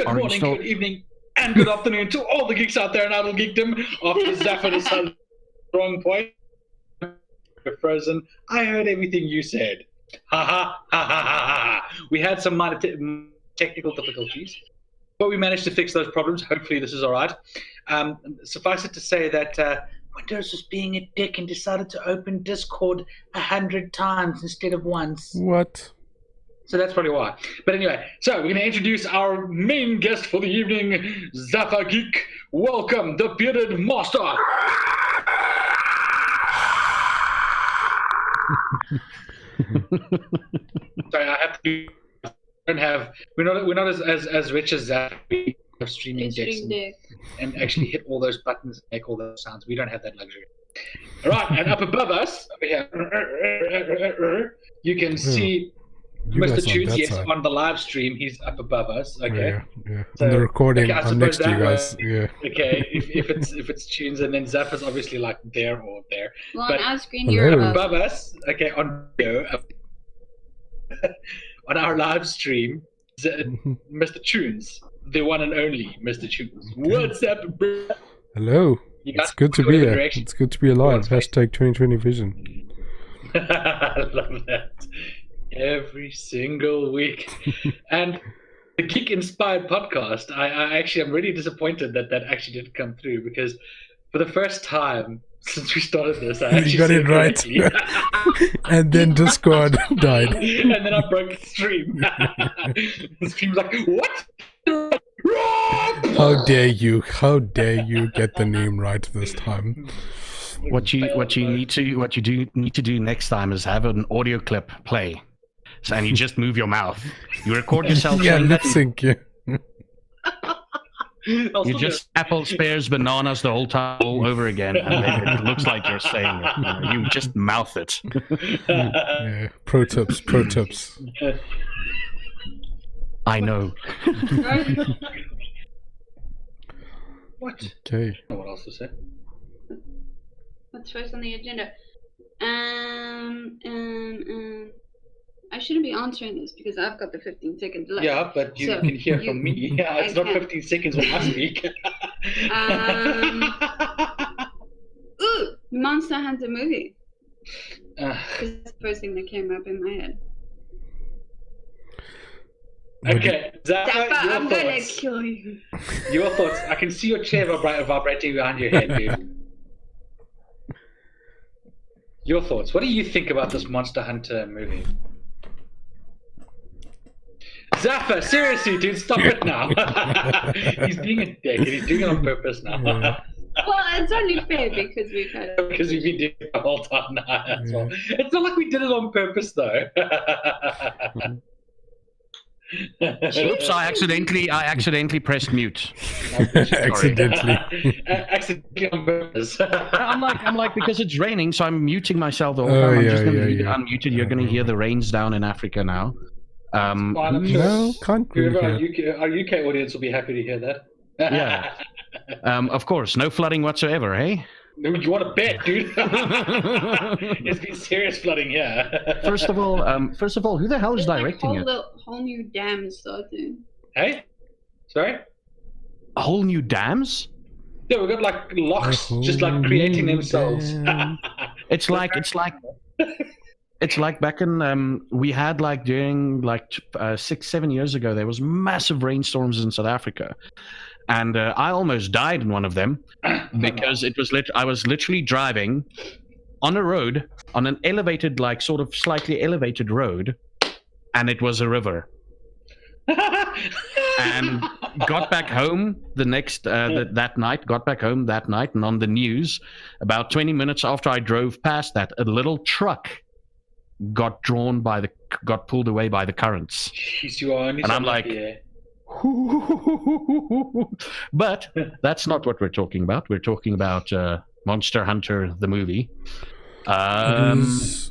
Good morning, good evening, and good afternoon to all the geeks out there in Idle Geekdom. After Zaffa decided the wrong point, you're frozen. I heard everything you said. Ha ha ha ha ha ha. We had some minor technical difficulties, but we managed to fix those problems. Hopefully this is all right. Suffice it to say that Windows was being a dick and decided to open Discord 100 times instead of once. What? So that's probably why. But anyway, so we're going to introduce our main guest for the evening, ZaffaGeek. Welcome, the bearded master. Sorry, I have to. We're not as rich as that. We have streaming decks and actually hit all those buttons and make all those sounds. We don't have that luxury. All right, and up above us, over here, you can see Mr. Chewns. Yes, on the live stream, he's up above us. Okay. Yeah. So, on the recording, okay, I'm next to you guys. Yeah. Okay, if it's Chewns, and then Zaffa's obviously like there or there. Well, but on our screen, you're above us. Okay, on video. On our live stream, Mr. Chewns, the one and only Mr. Chewns. What's up, bro? Hello. It's good to be here. It's good to be alive. Hashtag 2020 vision. I love that. Every single week. And the Geek-Inspired Podcast, I actually am really disappointed that actually didn't come through, because for the first time since we started this, I actually got it right. And then Discord died. And then I broke the stream. The stream's like, what? How dare you? How dare you get the name right this time? What you need to do next time is have an audio clip play. So, and you just move your mouth. You record yourself. Yeah, lip sync. Yeah. You just apples, pears, bananas the whole time all over again, and then it looks like you're saying it. You just mouth it. Yeah. Pro tips. I know. What? Okay. I don't know what else to say. What's first on the agenda? I shouldn't be answering this because I've got the 15-second delay. Yeah, but you can hear from me. Yeah, it's not 15 seconds when I speak. Ooh, Monster Hunter movie. That's the first thing that came up in my head. Okay, Zaffa, your I'm thoughts. gonna kill you. Your thoughts. I can see your chair vibrating behind your head, dude. Your thoughts. What do you think about this Monster Hunter movie? Zaffa, seriously, dude, stop it now. He's being a dick, and he's doing it on purpose now. Yeah. Well, it's only fair because we've had it. Because we've been doing it the whole time now as well. It's not like we did it on purpose, though. Oops! I accidentally pressed mute. Accidentally. Accidentally on purpose. I'm like because it's raining, so I'm muting myself the whole time. I'm just going to leave it unmuted. You're going to hear the rains down in Africa now. No, can't our UK audience will be happy to hear that. Yeah. Of course, no flooding whatsoever, hey? You want to bet, dude? It's been serious flooding here. First of all, who the hell is directing it? A whole new dam started. Hey? Sorry? A whole new dams? Yeah, we've got like locks just like creating themselves. It's like back in we had like during like 6-7 years ago, there was massive rainstorms in South Africa, and I almost died in one of them because it was I was literally driving on a road, on an elevated, like sort of slightly elevated road, and it was a river. And got back home the next that night, and on the news about 20 minutes after I drove past that, a little truck got pulled away by the currents. Jeez, you are only and I'm like, but that's not what we're talking about. We're talking about Monster Hunter the movie.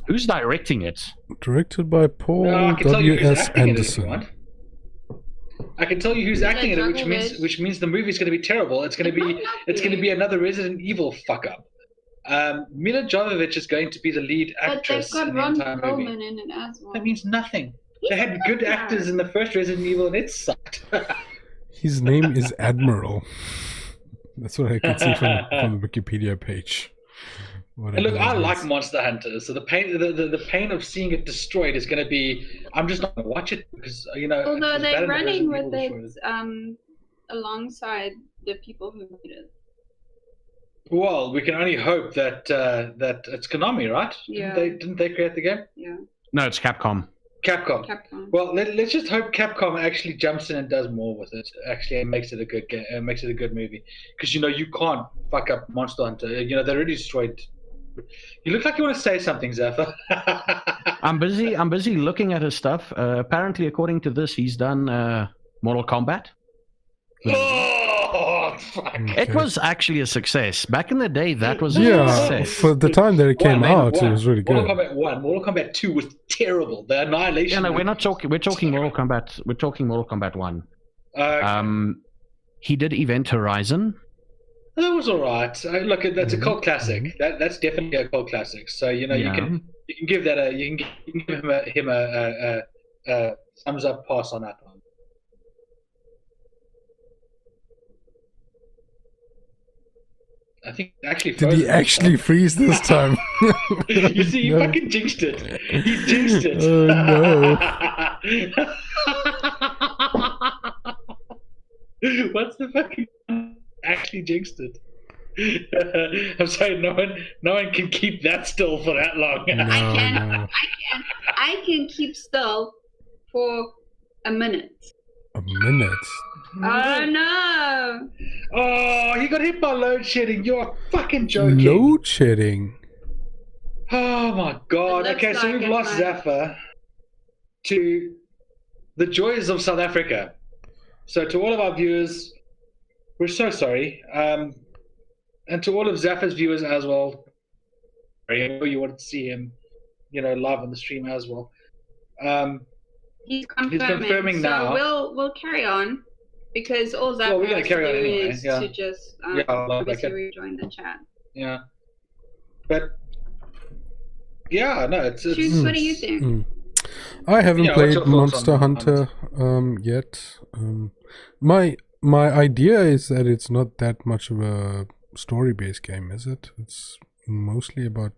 Who's directing it? Directed by Paul W.S. Anderson. I can tell you who's acting in it, which means the movie's going to be terrible. It's going to be another Resident Evil fuck up. Mila Jovovich is going to be the lead actress. But they've got in the entire Ron movie. Perlman in it as well. That means nothing. They had good actors in the first Resident Evil, and it sucked. His name is Admiral. That's what I can see from the Wikipedia page. And look, I like Monster Hunter, so the pain of seeing it destroyed is going to be. I'm just not going to watch it because Although they're running with it alongside the people who made it. Well, we can only hope that it's Konami, right? Yeah. Didn't they create the game? Yeah. No, it's Capcom. Capcom. Well, let's just hope Capcom actually jumps in and does more with it. Actually, makes it a good game. Makes it a good movie. Because you can't fuck up Monster Hunter. They already destroyed. You look like you want to say something, Zaffa. I'm busy looking at his stuff. Apparently, according to this, he's done Mortal Kombat. Oh, fuck. Okay. It was actually a success. Back in the day, that was a success. For the time that it came out, it was really good. Mortal Kombat 1. Mortal Kombat 2 was terrible. The Annihilation. Yeah, no, we're not talking. We're talking Mortal Kombat. We're talking Mortal Kombat 1. He did Event Horizon. That was alright. Look, that's a cult classic. That's definitely a cult classic. So you can give that you can give him a thumbs up pass on that one. I think actually. Did he actually freeze this time? You see, you fucking jinxed it. He jinxed it. Oh no! What's the fucking? Actually jinxed it. I'm sorry, no one can keep that still for that long. No, I can keep still for a minute. A minute? Oh no! Oh, he got hit by load shedding. You're fucking joking. Load shedding? Oh my god. Okay, so we've lost Zaffa to the joys of South Africa. So to all of our viewers, we're so sorry. And to all of Zaffa's viewers as well, I know you wanted to see him, live on the stream as well. He's confirming now. So we'll carry on because all Zaffa we're going to carry on anyway. is to just obviously rejoin the chat. Yeah. But yeah, no, it's Chewns, what do you think? I haven't played Monster Hunter yet. My idea is that it's not that much of a story-based game, is it? It's mostly about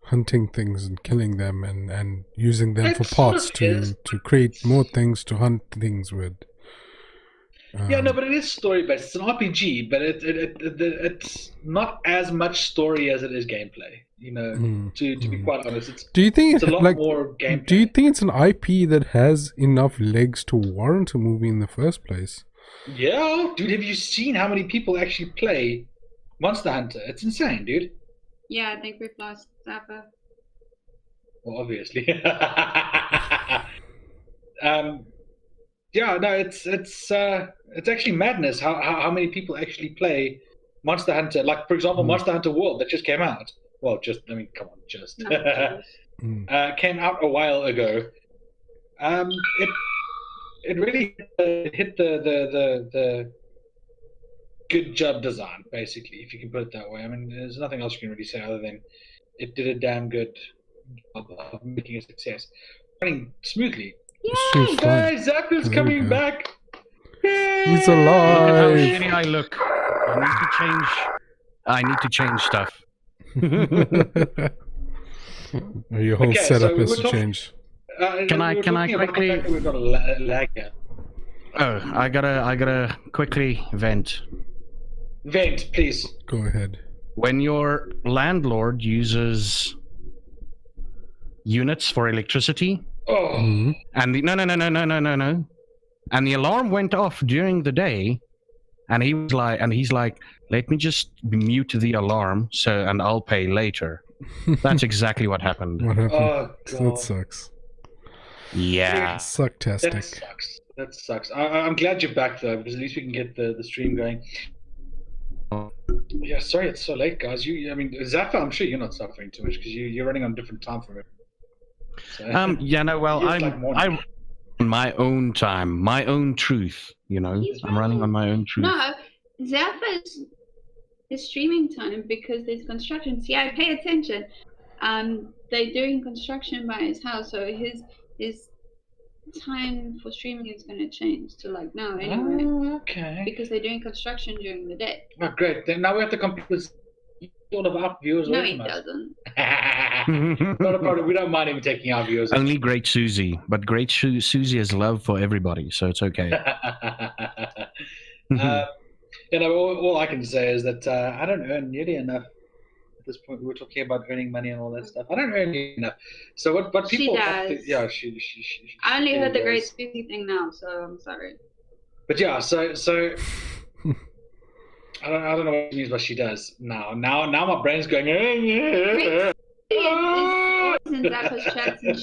hunting things and killing them and using them for parts to create more things to hunt things with. Yeah, no, but it is story-based. It's an RPG, but it's not as much story as it is gameplay. To be quite honest, it's a lot more gameplay. Do you think it's an IP that has enough legs to warrant a movie in the first place? Yeah, dude, have you seen how many people actually play Monster Hunter? It's insane, dude. Yeah, I think we've lost Zaffa. Well, obviously. Yeah, no, it's actually madness how many people actually play Monster Hunter. Like, for example, Monster Hunter World that just came out. Well, come on, just came out a while ago. It really hit the good job design, basically, if you can put it that way. I mean, there's nothing else you can really say other than it did a damn good job of making a success, running smoothly. Yay! Guys, Zappa's coming back. Yay! He's alive. Look at how shitty I look. I need to change stuff. Your whole setup has to change. Can I quickly? We've got a lag here. Oh, I gotta quickly vent. Vent, please. Go ahead. When your landlord uses units for electricity, and no, and the alarm went off during the day, and he's like, let me just mute the alarm and I'll pay later. That's exactly what happened. What happened? Oh, God. That sucks. Yeah. Sucktastic. That sucks. I'm glad you're back though, because at least we can get the stream going. Yeah, sorry it's so late, guys. Zaffa, I'm sure you're not suffering too much because you're running on different time from it. So, I'm on my own time, my own truth. I'm running on my own truth. No, Zaffa is streaming time because there's construction. See, I pay attention. They're doing construction by his house, so his time for streaming is going to change to like now anyway. Okay. Because they're doing construction during the day. Oh, great. Then now we have to compete with all of our viewers. No, he doesn't. Not a problem. We don't mind him taking our viewers. Only Great Susie, but Great Susie has love for everybody, so it's okay. All I can say is that I don't earn nearly enough. At this point, we were talking about earning money and all that stuff. I don't earn nearly enough. So what people She have does. to, yeah, she I only heard the does. Great Spooky thing now, so I'm sorry. But yeah, so I don't know what she means, but she does now. Now my brain's going. It's always in Zaffa's chats, and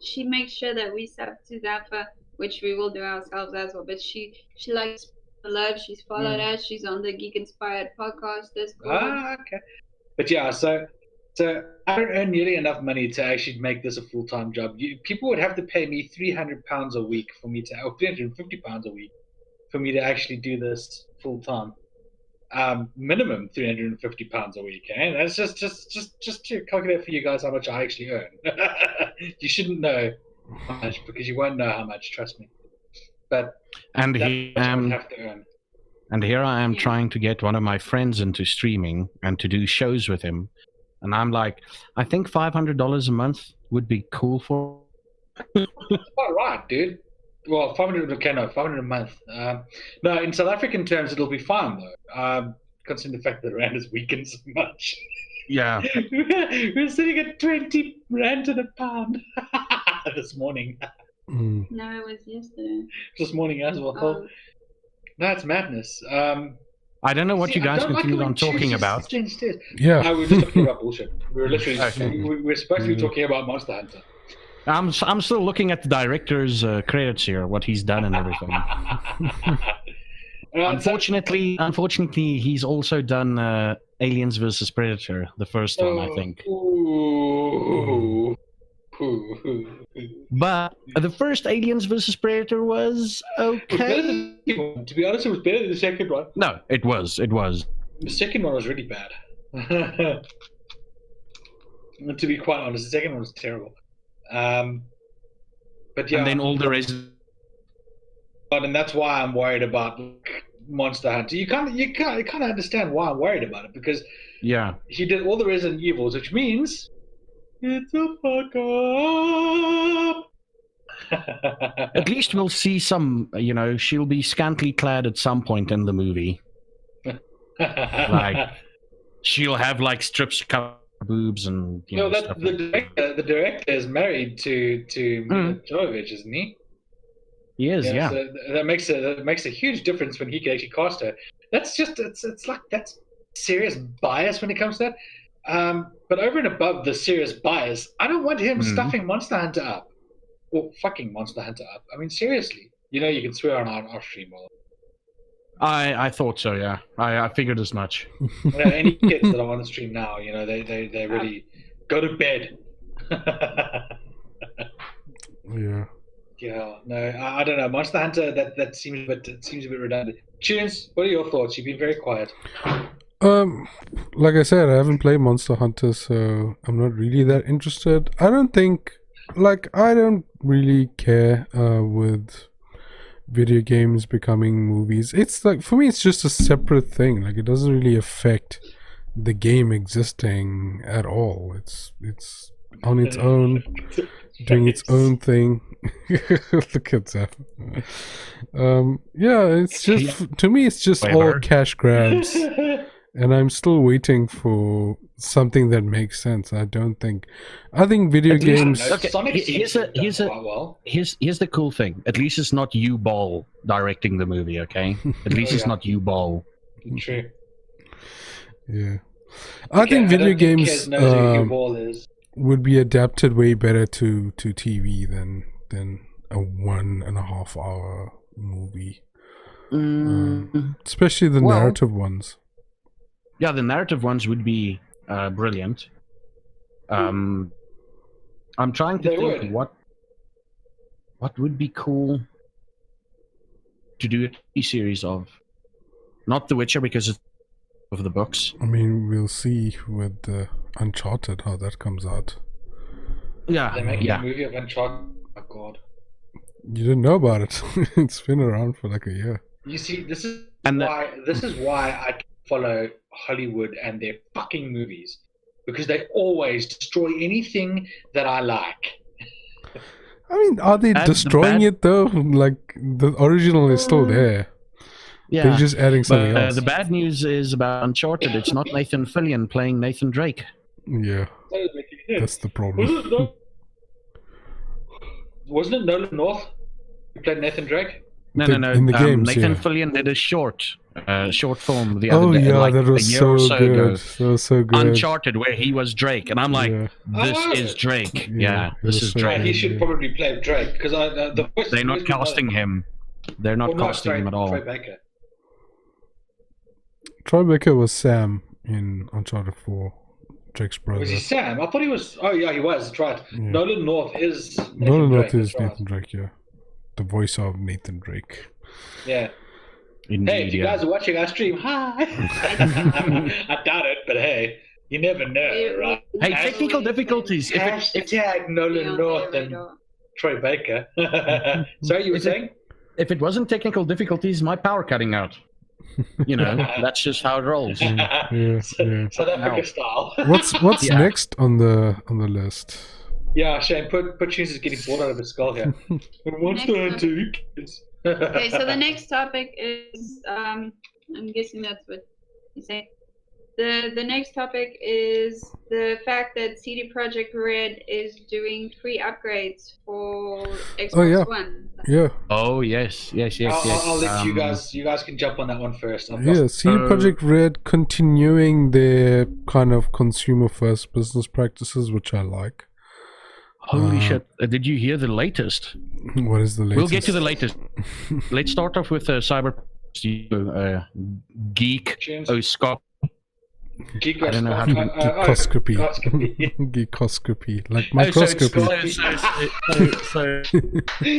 she makes sure that we sub to Zaffa, which we will do ourselves as well. But she likes the love. She's followed us. She's on the Geek-Inspired Podcast. Okay. But yeah, so I don't earn nearly enough money to actually make this a full-time job. People would have to pay me £300 a week for me to, or £350 a week for me to actually do this full-time. Minimum £350 a week, eh? That's just to calculate for you guys how much I actually earn. You shouldn't know how much because you won't know how much. Trust me. But And that's he what I would have to earn. And here I am trying to get one of my friends into streaming and to do shows with him. And I'm like, I think $500 a month would be cool for. All right, dude. Well, 500. Okay, no, 500 a month. No, in South African terms, it'll be fine though. Considering the fact that the rand has weakened so much. Yeah. We're sitting at 20 rand to the pound this morning. No, it was yesterday. This morning as well. No, it's madness. I don't know what you guys continued on talking about. Yeah. We were just talking about bullshit. We were literally we were supposed to be talking about Monster Hunter. I'm still looking at the director's credits here, what he's done and everything. Unfortunately, he's also done Aliens vs Predator, the first one, I think. But the first Aliens vs Predator was okay. To be honest, it was better than the second one. No, it was. The second one was really bad. To be quite honest, the second one was terrible. But yeah, and then all the rest. And that's why I'm worried about Monster Hunter. You kind of understand why I'm worried about it because he did all the Resident Evils, which means it's a fuck up. At least we'll see some. She'll be scantily clad at some point in the movie. Like she'll have like strips cover boobs and stuff the director is married to Jovovich, isn't he? He is, yeah. So that makes a huge difference when he can actually cast her. That's just it's like that's serious bias when it comes to that. But over and above the serious bias, I don't want him stuffing Monster Hunter up or fucking Monster Hunter up. I mean, seriously, you can swear on our stream. I thought so, yeah. I figured as much. Any kids that are on the stream now, they really go to bed. Yeah. Yeah, no, I don't know. Monster Hunter, that seems a bit redundant. Chewns, what are your thoughts? You've been very quiet. Like I said, I haven't played Monster Hunter, so I'm not really that interested. I don't really care with video games becoming movies. It's like, for me, it's just a separate thing. Like, it doesn't really affect the game existing at all. It's on its own, doing its own thing. Look at that. Yeah, it's just, to me, it's just all cash grabs. And I'm still waiting for something that makes sense. I think video games. Okay, here's the cool thing. At least it's not you Ball directing the movie. Okay, at least it's not you Ball. True. Yeah, I think video games would be adapted way better to TV than a 1.5 hour movie. Especially the narrative ones. Yeah, the narrative ones would be brilliant. I'm trying to think what would be cool to do a TV series of. Not The Witcher because it's of the books. I mean, we'll see with Uncharted how that comes out. Yeah, they make a movie of Uncharted. Oh God. You didn't know about it. It's been around for like a year. You see, this is And why I can follow Hollywood and their fucking movies, because they always destroy anything that I like. I mean, are they destroying it though? Like the original is still there. Yeah, they're just adding something else. The bad news is about Uncharted. It's not Nathan Fillion playing Nathan Drake. Yeah, that's the problem. Wasn't it Nolan North who played Nathan Drake? No. In the games, Nathan yeah. Fillion did a short film the other day. Yeah, like that was a year so or so good. ago. That was so good. Uncharted, where he was Drake, and I'm like, this is Drake. Yeah, this is so Drake. He should probably play Drake because the voice. They're not casting him. They're not casting him at all. Troy Baker. Troy Baker was Sam in Uncharted 4, Drake's brother. Was he Sam? I thought he was. Oh yeah, he was. That's right. Yeah. Nolan North is. Nolan North is that's right. Nathan Drake, yeah. The voice of Nathan Drake. Yeah. Indeed, Hey, if you guys are watching our stream, hi. I doubt it, but hey, you never know, right? Hey, technical difficulties. Hashtag Nolan North and Troy Baker. Sorry, you were saying? If it wasn't technical difficulties, my power cutting out. You know, that's just how it rolls. Yeah. South Africa style. What's next on the list? Yeah, Shane, put Chewns is getting bored out of his skull here. Monster Hunter. Okay, so the next topic is I'm guessing that's what you say. The next topic is the fact that CD Projekt Red is doing free upgrades for Xbox One. Yeah. Oh yes. I'll let you guys can jump on that one first. CD Projekt Red continuing their kind of consumer first business practices, which I like. Holy shit! Did you hear the latest? What is the latest? We'll get to the latest. Let's start off with Cyber Geek-Oscopy. I don't know how to Geekoscopy. Geekoscopy. Like microscopy.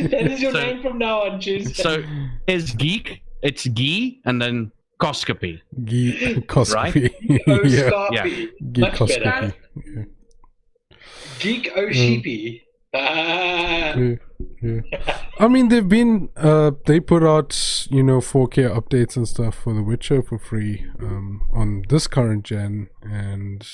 That is your name from now on, Chewns. So it's geek, it's gee, and then coscopy. Geekoscopy. Yeah. Geekoscopy. Yeah. Geek Oshipi. Yeah. I mean, they've been they put out 4K updates and stuff for The Witcher for free on this current gen, and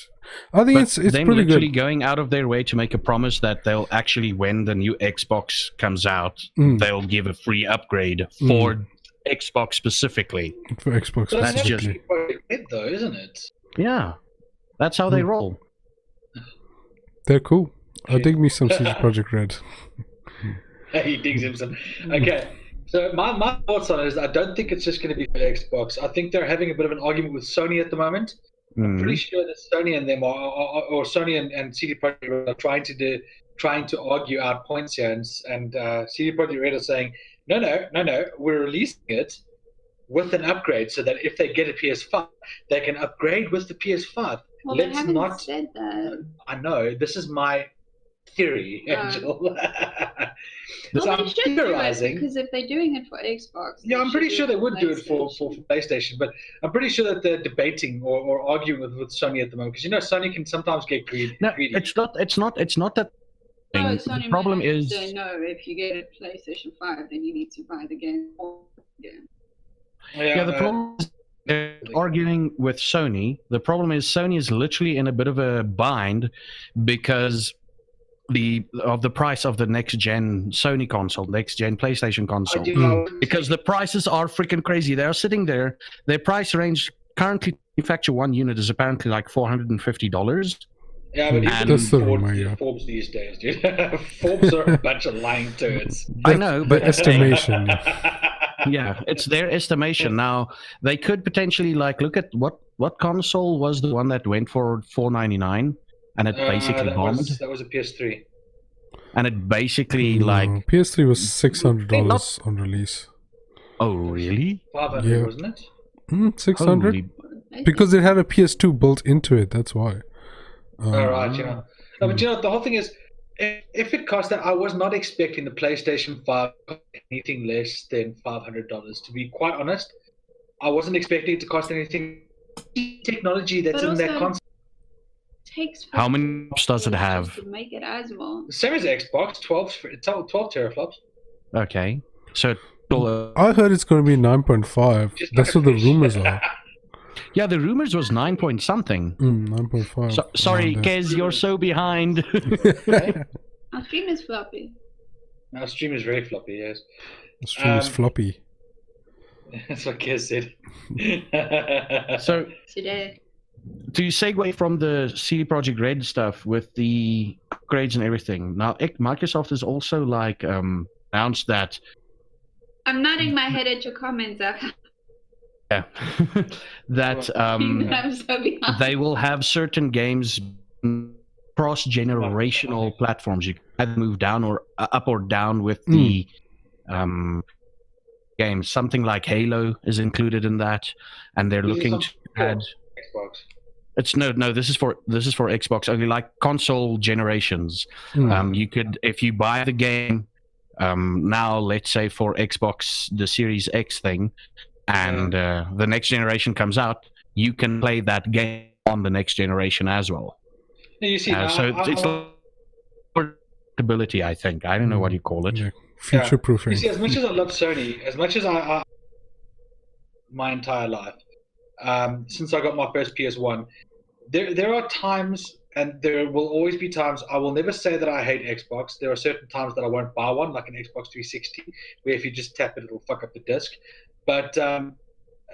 I think it's pretty good. Literally going out of their way to make a promise that they'll actually, when the new Xbox comes out, they'll give a free upgrade for Xbox specifically. For Xbox, but that's just it though, isn't it? Yeah, that's how they roll. They're cool. I dig me some CD Projekt Red. He digs him some. Okay, so my thoughts on it is I don't think it's just going to be for Xbox. I think they're having a bit of an argument with Sony at the moment. I'm pretty sure that Sony and them or Sony and CD Projekt Red are trying to argue out points here, and CD Projekt Red are saying no, we're releasing it with an upgrade so that if they get a PS5, they can upgrade with the PS5. Well, they haven't said that. I know. This is my theory, Angel. Well, they should theorizing because if they're doing it for Xbox, yeah, I'm pretty sure they would do it for PlayStation, but I'm pretty sure that they're debating or arguing with Sony at the moment because Sony can sometimes get greedy. No, it's not that. Sony the problem is say, no, if you get a PlayStation 5, then you need to buy the game again. Yeah, the problem is they're arguing with Sony. The problem is Sony is literally in a bit of a bind because of the price of the next gen Sony console, next gen PlayStation console. Because the prices are freaking crazy. They are sitting there. Their price range currently to manufacture one unit is apparently like $450. Yeah, but that's the Forbes these days, dude. Forbes are a bunch of lying turds. I know, but estimation. Yeah, it's their estimation. Now they could potentially look at what console was the one that went for $499 and it basically bombed. That was a PS3. And it basically PS3 was $600 on release. Oh really? $500, wasn't it? 600 because it had a PS2 built into it. That's why. Alright, No, but the whole thing is, if it cost that, I was not expecting the PlayStation 5 anything less than $500. To be quite honest, I wasn't expecting it to cost anything. Technology that's in that console. How many flops does it have? To make it as well. Same as Xbox, 12 teraflops. Okay. So, I heard it's going to be 9.5. Just That's like what a the rumors are. yeah, the rumors was 9 point something. 9.5. So, sorry, around there. Kez, you're so behind. Our stream is floppy. Our stream is very floppy, yes. The stream is floppy. That's what Kez said. So, Today. to segue from the CD Projekt Red stuff with the upgrades and everything, now Microsoft has also like announced that. I'm nodding my head at your comments, Zaffa. Yeah, that I'm so behind. they will have certain games cross-generational platforms. You can either move down or up or down with the games. Something like Halo is included in that, and they're looking to add. Xbox. It's no. This is for Xbox only, like console generations. You could, if you buy the game now, let's say for Xbox, the Series X thing, and the next generation comes out, you can play that game on the next generation as well. Now, you see, So it's portability, I think. I don't know what you call it. Yeah. Future proofing. You see, as much as I love Sony, as much as I my entire life, since I got my first PS1, there are times, and there will always be times, I will never say that I hate Xbox. There are certain times that I won't buy one, like an Xbox 360, where if you just tap it, it'll fuck up the disc. But,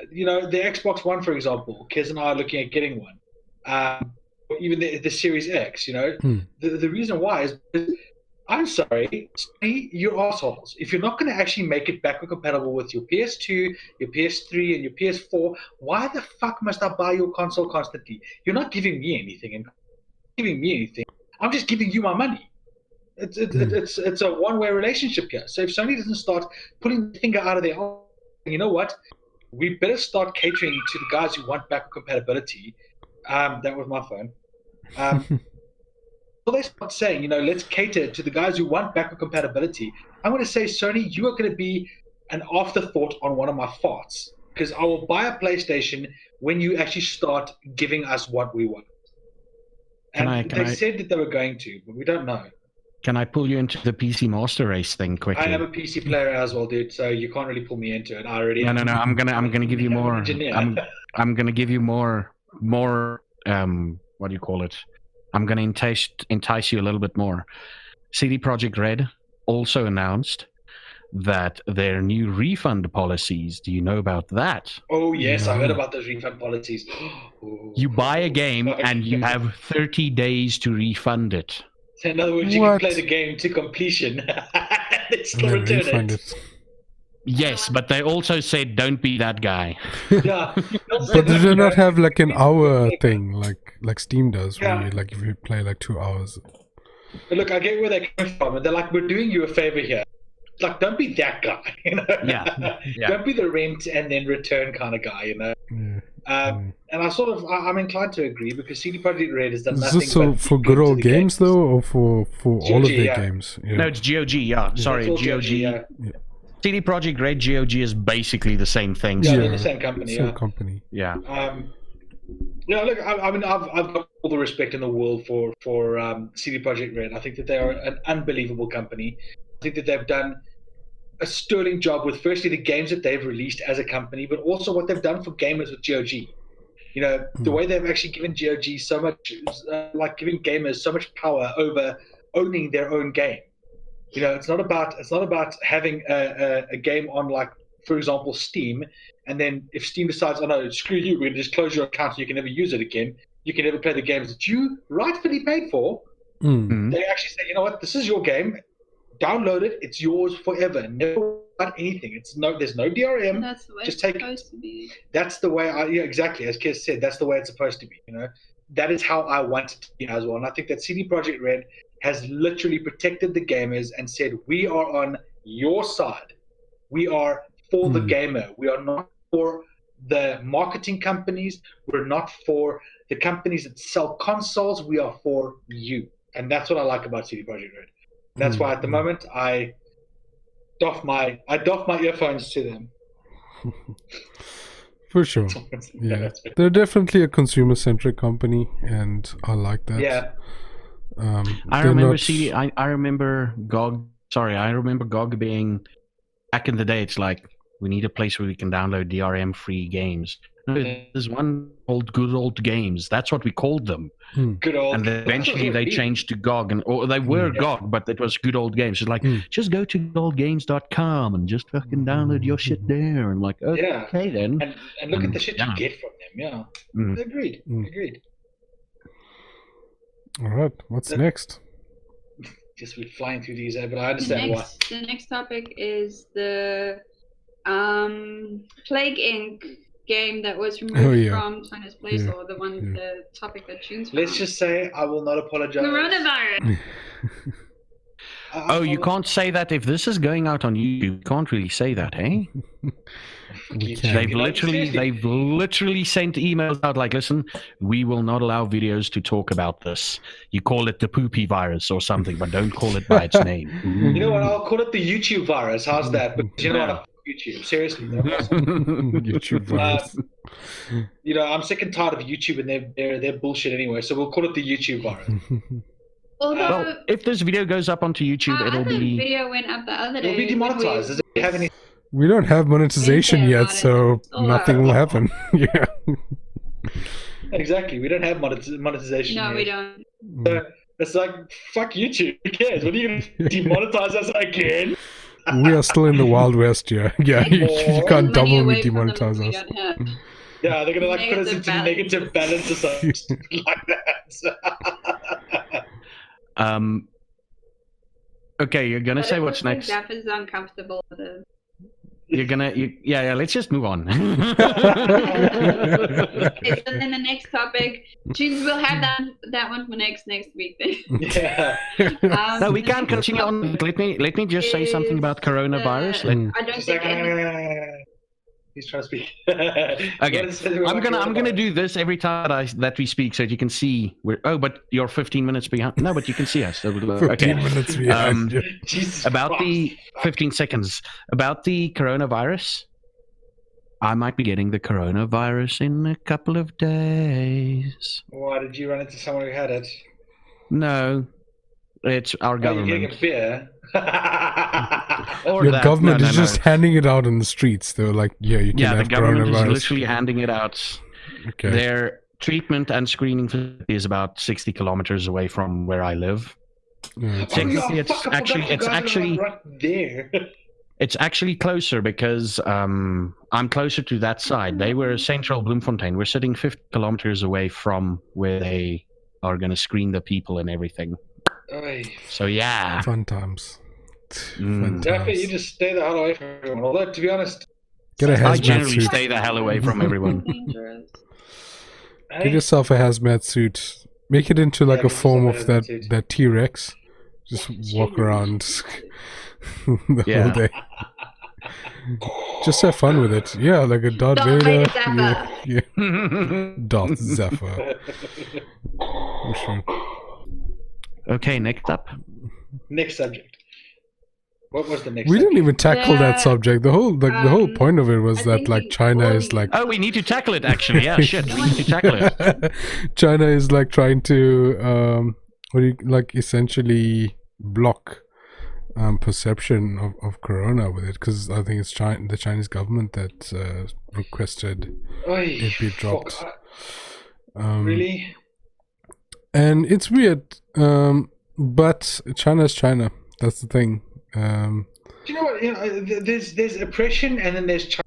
you know, the Xbox One, for example, Kez and I are looking at getting one. Even the Series X, you know. The reason why is, I'm sorry, you're assholes. If you're not going to actually make it backward compatible with your PS2, your PS3, and your PS4, why the fuck must I buy your console constantly? You're not giving me anything. I'm just giving you my money. It's a one-way relationship here. So if Sony doesn't start putting the finger out of their arm, you know what? We better start catering to the guys who want backward compatibility. That was my phone. So they start saying, you know, let's cater to the guys who want backward compatibility. I'm going to say, Sony, you are going to be an afterthought on one of my farts, because I will buy a PlayStation when you actually start giving us what we want. And they said that they were going to, but we don't know. Can I pull you into the PC Master Race thing quickly? I am a PC player as well, dude. So you can't really pull me into it. I already. No. I'm gonna give you more. I'm gonna give you more. What do you call it? I'm gonna entice you a little bit more. CD Projekt Red also announced that their new refund policies. Do you know about that? Oh yes, I heard about those refund policies. You buy a game and you have 30 days to refund it. So in other words, you can play the game to completion and still return it. Yes, but they also said don't be that guy. Yeah. But do they not have like an hour thing like Steam does, where you, like if you play like 2 hours? But look, I get where they're coming from, and they're like, we're doing you a favor here. Like, don't be that guy, you know? Yeah. Don't be the rent and then return kind of guy, you know? And I'm inclined to agree, because CD Projekt Red has done nothing. Is this so for good old games though, or for GOG, all of their games? Yeah. No, it's GOG. Yeah, sorry, GOG. Yeah. CD Projekt Red, GOG is basically the same thing. Yeah, they're the same company. Same company. Yeah. Yeah, look, I mean, I've got all the respect in the world for CD Projekt Red. I think that they are an unbelievable company. I think that they've done a sterling job with, firstly, the games that they've released as a company, but also what they've done for gamers with GOG. You know, the way they've actually given GOG so much, like giving gamers so much power over owning their own game. You know, it's not about having a game on, like, for example, Steam, and then if Steam decides, oh no, screw you, we're going to just close your account and you can never use it again, you can never play the games that you rightfully paid for. They actually say, you know what, this is your game, download it, it's yours forever, never about anything. There's no DRM. That's the way just it's take supposed to be. That's the way exactly, as Kez said, that's the way it's supposed to be, you know. That is how I want it to be as well. And I think that CD Projekt Red has literally protected the gamers and said, we are on your side. We are for the gamer. We are not for the marketing companies. We're not for the companies that sell consoles. We are for you. And that's what I like about CD Projekt Red. That's why at the moment I doff my earphones to them. For sure. Yeah. They're definitely a consumer-centric company, and I like that. Yeah. I remember GOG Sorry, I remember GOG being back in the day. It's like we need a place where we can download DRM-free games. No, there's one called Good Old Games. That's what we called them. Good old. And then eventually they changed to GOG, or they were GOG, but it was Good Old Games. It's like, just go to goodoldgames.com and just fucking download your shit there. And like, okay then. And look at the shit you get from them. Yeah. Agreed. All right. What's next? Just we're flying through these, but I understand why. The next topic is the Plague Inc. game that was removed from China's Play Store, the topic that Chewns found. Let's just say I will not apologize. Coronavirus. You can't say that if this is going out on YouTube. You can't really say that, eh? They've literally sent emails out like, listen, we will not allow videos to talk about this. You call it the poopy virus or something, but don't call it by its name. You know what? I'll call it the YouTube virus. How's that? But you know what? YouTube, seriously. YouTube virus. I'm sick and tired of YouTube and their bullshit anyway. So we'll call it the YouTube virus. Although, if this video goes up onto YouTube, it'll be. Video went up the other day. It'll be demonetized. Does it have any? We don't have monetization yet, so nothing will happen. Yeah. Exactly. We don't have monetization. No, yet. we don't. It's like, fuck YouTube. Who cares? What are you going to demonetize us again? We are still in the Wild West, yeah. Yeah, you can't double demonetize us. Yeah, they're going to put us into negative balance or something like that. Okay, you're going to say what's next. Zaf is uncomfortable with it. You're gonna, let's just move on. Okay, so then the next topic, Chewns will have that one for next week then. Yeah. No, we can't continue on. Let me just say something about coronavirus. I don't think he's trying to speak. Okay, I'm gonna do this every time that we speak, so that you can see. But you're 15 minutes behind. No, but you can see us. 15 minutes behind. About the 15 seconds about the coronavirus. I might be getting the coronavirus in a couple of days. Why did you run into someone who had it? No, it's our government. You're getting a beer. Your government is just handing it out in the streets. They're like, you can have coronavirus. The government is literally handing it out. Okay. Their treatment and screening facility is about 60 kilometers away from where I live. Technically, it's actually right there. It's actually closer because I'm closer to that side. They were central Bloemfontein. We're sitting 50 kilometers away from where they are going to screen the people and everything. So yeah, fun times. Definitely, you just stay the hell away from everyone. Although, to be honest, I generally stay the hell away from everyone. Get yourself a hazmat suit. Make it into like a form of that T-Rex. Just walk around the whole day. Just have fun with it. Yeah, like a Darth Vader. Yeah. Darth Zaffa. Sure. Okay, next up. Next subject. What was the next? We didn't even tackle that subject. The whole point of it was that like China is like. Oh, we need to tackle it actually. Yeah, shit, we need to tackle it. China is like trying to essentially block perception of corona with it, because I think it's the Chinese government that requested it be dropped. Really? And it's weird, but China's China. That's the thing. Do you know what? There's oppression, and then there's China.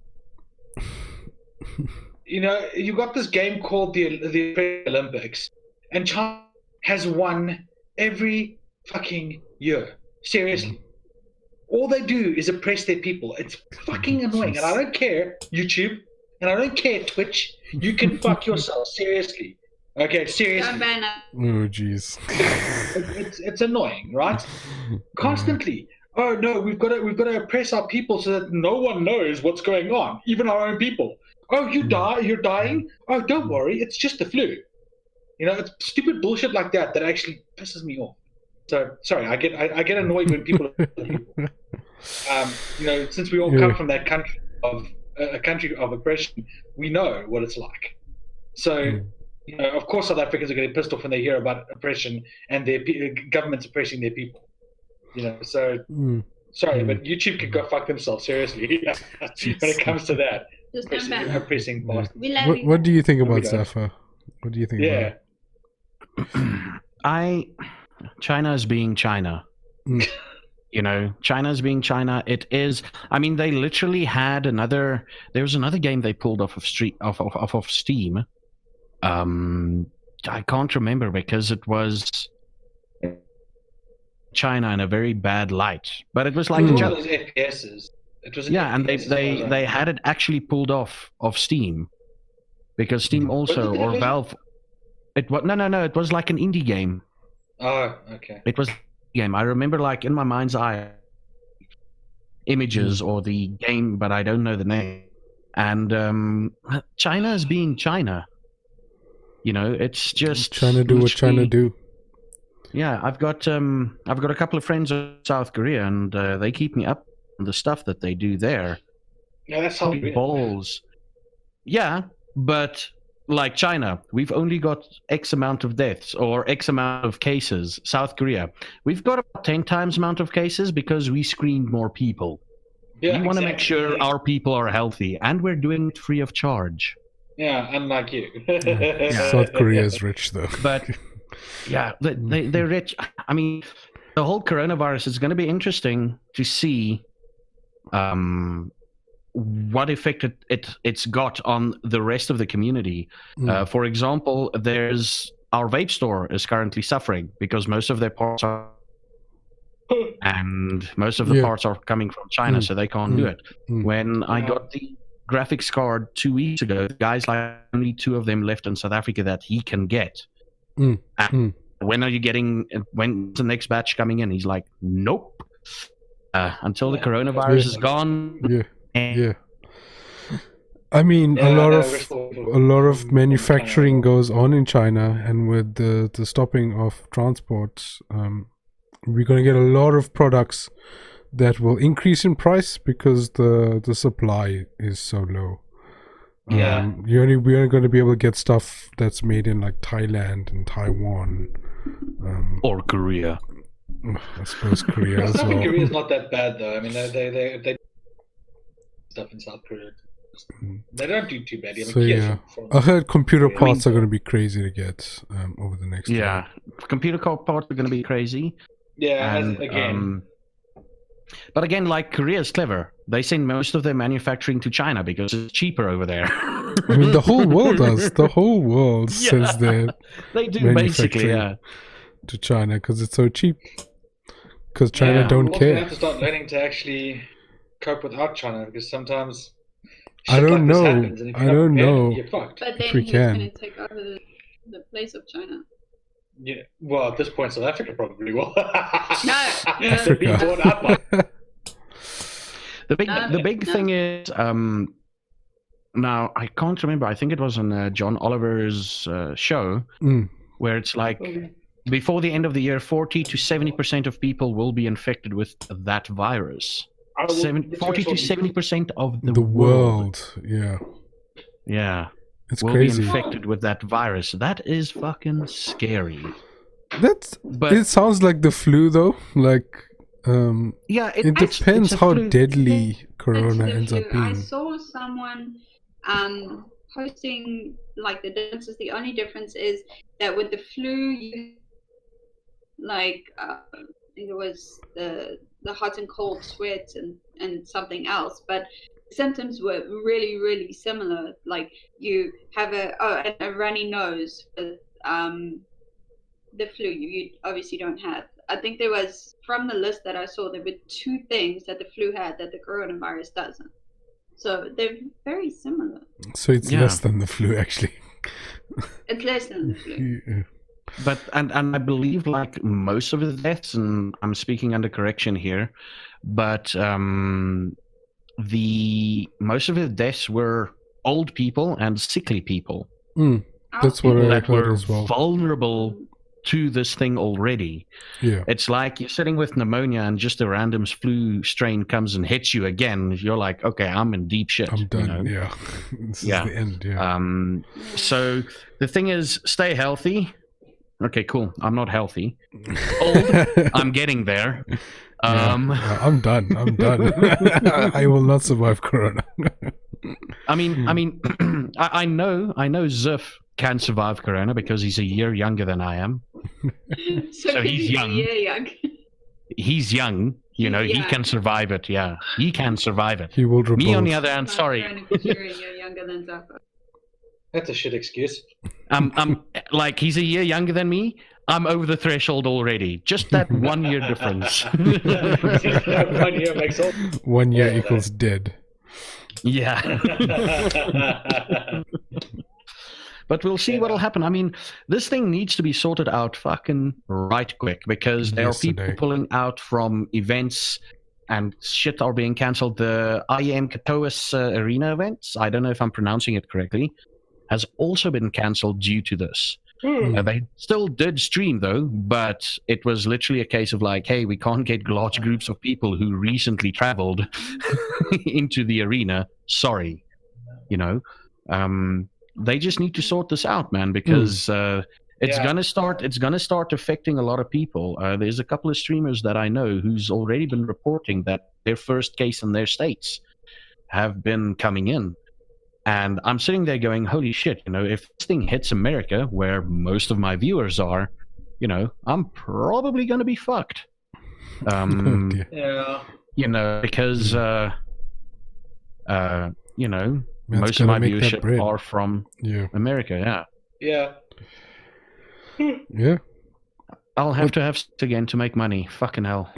You got this game called the Olympics, and China has won every fucking year. Seriously. All they do is oppress their people. It's fucking annoying. And I don't care, YouTube, and I don't care, Twitch. You can fuck yourself. Seriously. Okay, seriously. Oh, jeez. It's annoying, right? Constantly. Oh no, we've got to oppress our people so that no one knows what's going on, even our own people. Oh, you're dying? Oh, don't worry, it's just the flu. It's stupid bullshit like that actually pisses me off. So sorry, I get annoyed when people are people. Since we all come from that country of a country of oppression, we know what it's like. So. Of course, South Africans are getting pissed off when they hear about oppression and their governments oppressing their people. So sorry, but YouTube could go fuck themselves, seriously. When it comes to that, Just don't ban. oppressing past. We love you. What do you think No, we about don't. Zaffa? What do you think Yeah. about China is being China. Mm. China is being China. It is. I mean, they literally had there was another game they pulled off of Steam. I can't remember because it was China in a very bad light. But it was like It was one of those FPSs. It was an and FPS, they had it actually pulled off of Steam because Steam also Was it or really? Valve. It was no. It was like an indie game. Oh, okay. It was a game. I remember, like in my mind's eye, images or the game, but I don't know the name. And China is being China. It's just China do what China literally- do? Yeah, I've got a couple of friends in South Korea, and they keep me up on the stuff that they do there. Yeah, that's how we do it. Balls. Yeah, but like China, we've only got X amount of deaths or X amount of cases. South Korea, we've got about 10 times amount of cases because we screened more people. Yeah, We want to make exactly. sure our people are healthy, and we're doing it free of charge. Yeah, unlike you. South Korea is rich though. But yeah, they're rich. I mean, the whole coronavirus is going to be interesting to see what effect it's got on the rest of the community. For example, there's our vape store is currently suffering because most of their parts are and most of the parts are coming from China, so they can't do it. When I got the graphics card 2 weeks ago, the guy's like only 2 of them left in South Africa that he can get. And when are you getting? When's the next batch coming in? He's like, nope. Until the coronavirus is gone. Yeah. I mean, a lot of manufacturing goes on in China, and with the stopping of transports, we're going to get a lot of products that will increase in price because the supply is so low. Yeah. We are going to be able to get stuff that's made in like Thailand and Taiwan. Or Korea. I suppose Korea as Stuff in well. Korea is not that bad though. I mean, they stuff in South Korea. They don't do too bad. I mean, So Kia's yeah, I heard computer parts are going to be crazy to get over the next Yeah, computer parts are going to be crazy. Yeah, And, again. But again, like Korea is clever. They send most of their manufacturing to China because it's cheaper over there. I mean, the whole world does. The whole world sends their They do basically, manufacturing yeah. to China because it's so cheap. Because China don't We care. have to start learning to actually cope without China because sometimes I shit don't like this know. happens, and if I you're not don't prepared, know. You're fucked. But then we who's can. going to take over the place of China? Yeah. Well, at this point, South Africa probably will. No. They're being bought out by. The big thing is now I can't remember. I think it was on John Oliver's show where it's like before the end of the year, 40 to 70% of people will be infected with that virus. 40 to 70% of the world. Yeah. Yeah. It's will crazy. be infected with that virus. That is fucking scary. But It sounds like the flu though. Like yeah, it depends how deadly corona It's the ends up flu. I being. saw someone posting like the difference is the only difference is that with the flu you like I think it was the hot and cold sweat and something else, but symptoms were really, really similar. Like you have a runny nose with the flu. You obviously don't have. I think there was, from the list that I saw, there were 2 things that the flu had that the coronavirus doesn't. So they're very similar. So it's less than the flu, actually. It's less than the flu. Yeah. But and I believe like most of the deaths, and I'm speaking under correction here, but the most of the deaths were old people and sickly people. That's what I that heard were as well. vulnerable to this thing already. Yeah. It's like you're sitting with pneumonia and just a random flu strain comes and hits you again. You're like, okay, I'm in deep shit. I'm done. You know? Yeah. This is the end. Yeah. So the thing is, stay healthy. Okay, cool. I'm not healthy. Old. I'm getting there. I'm done. I will not survive Corona. I mean, I know Ziff can survive Corona because he's a year younger than I am. So he's young. He's young. You know, he can survive it. Yeah, he can survive it. He will revolt. Me, on the other hand, sorry. You're younger than Zaffa. That's a shit excuse. I'm like, he's a year younger than me. I'm over the threshold already. Just that 1 year difference. 1 year makes all. 1 year equals dead. Yeah. But we'll see what'll happen. I mean, this thing needs to be sorted out fucking right quick because there are people pulling out from events and shit are being cancelled. The IEM Katowice arena events, I don't know if I'm pronouncing it correctly, has also been cancelled due to this. They still did stream though, but it was literally a case of like, hey, we can't get large groups of people who recently traveled into the arena. Sorry. You know, they just need to sort this out, man, because it's gonna start affecting a lot of people. There's a couple of streamers that I know who's already been reporting that their first case in their states have been coming in. And I'm sitting there going, holy shit, you know, if this thing hits America, where most of my viewers are, you know, I'm probably going to be fucked. Yeah. You know, because, you know, most of my viewership are from America, Yeah. Yeah. I'll have to have sex again to make money. Fucking hell.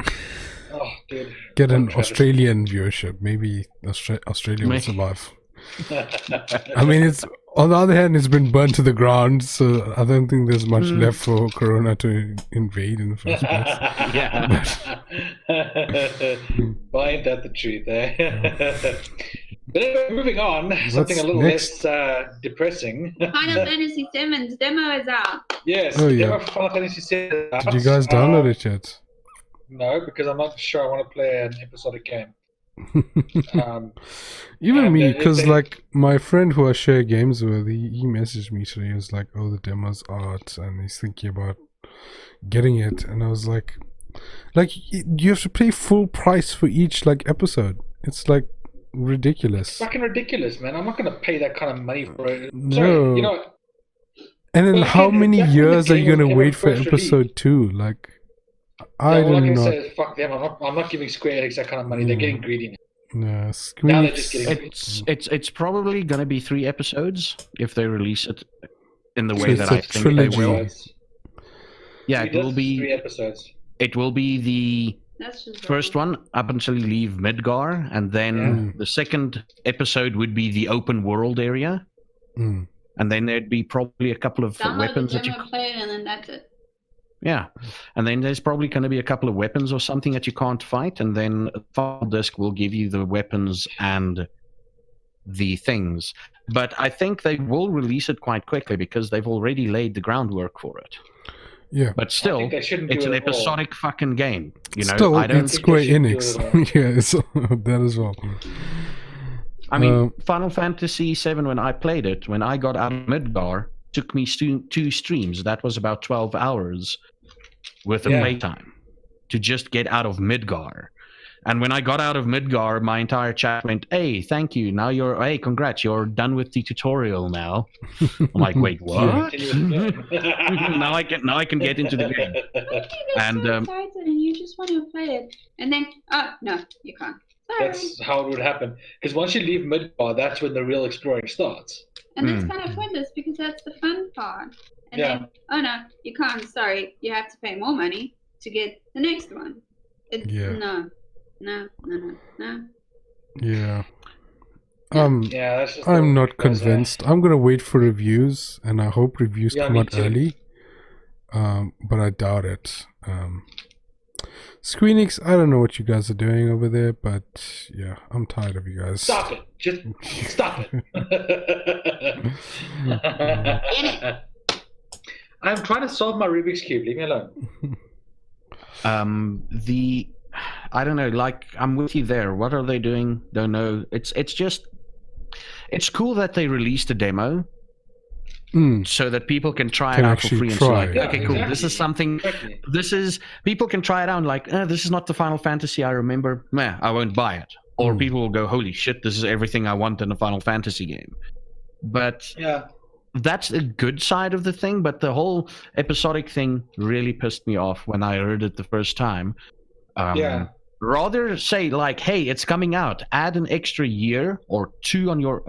Oh, dude. Get an Australian viewership. Maybe Australia will survive. I mean, it's on the other hand, it's been burnt to the ground, so I don't think there's much left for Corona to invade in the first place. Well, ain't that the truth, eh? But anyway, moving on, something a little less depressing. Final Fantasy VII's demo is out. Yes, the demo for Final Fantasy VII is out. Did you guys download it yet? No, because I'm not sure I want to play an episodic game. Even me, because like my friend who I share games with, he messaged me today. He was like, "Oh, the demo's out," and he's thinking about getting it. And I was like, you have to pay full price for each like episode. It's like ridiculous. It's fucking ridiculous, man. I'm not gonna pay that kind of money for it. No. Sorry, you know. And then how many years are you gonna wait for episode 2? Like, I all I can don't know. say is fuck them. I'm not giving Square Enix that kind of money. They're getting greedy now. No, Now they're just getting it's probably gonna be 3 episodes if they release it in the way it's that a I think trilogy. they will. Yeah, it will be 3 episodes. It will be the first one up until you leave Midgar, and then the second episode would be the open world area, and then there'd be probably a couple of weapons that you play it, and then that's it. Yeah, and then there's probably going to be a couple of weapons or something that you can't fight, and then a file disk will give you the weapons and the things. But I think they will release it quite quickly because they've already laid the groundwork for it. Yeah, but still, it's an episodic fucking game. You know, still, I don't it's Square Enix. Yes, that as well. I mean, Final Fantasy VII, when I played it, when I got out of Midgar, took me 2 streams. That was about 12 hours worth of playtime to just get out of Midgar. And when I got out of Midgar, my entire chat went, "Hey, thank you. Now hey, congrats, you're done with the tutorial now." I'm like, "Wait, what?" now I can get into the game. And you just want to play it, and then no, you can't. Sorry. That's how it would happen. Because once you leave Midgar, that's when the real exploring starts. And that's kind of pointless because that's the fun part. And then, oh no, you can't. Sorry, you have to pay more money to get the next one. No. Yeah. That's just I'm not convinced. I'm gonna wait for reviews, and I hope reviews come out early. But I doubt it. Squeenix, I don't know what you guys are doing over there, but yeah, I'm tired of you guys. Stop it! Just stop it! I'm trying to solve my Rubik's Cube. Leave me alone. I don't know. Like, I'm with you there. What are they doing? Don't know. It's cool that they released a demo, so that people can try Can it out for actually free and try. so like, Yeah, okay, cool. This exactly. is something. Exactly. This is people can try it out. And like, this is not the Final Fantasy I remember. Meh, I won't buy it. Or people will go, holy shit, this is everything I want in a Final Fantasy game. But Yeah. that's the good side of the thing. But the whole episodic thing really pissed me off when I heard it the first time. Yeah. Rather say like, hey, it's coming out. Add an extra year or 2 on your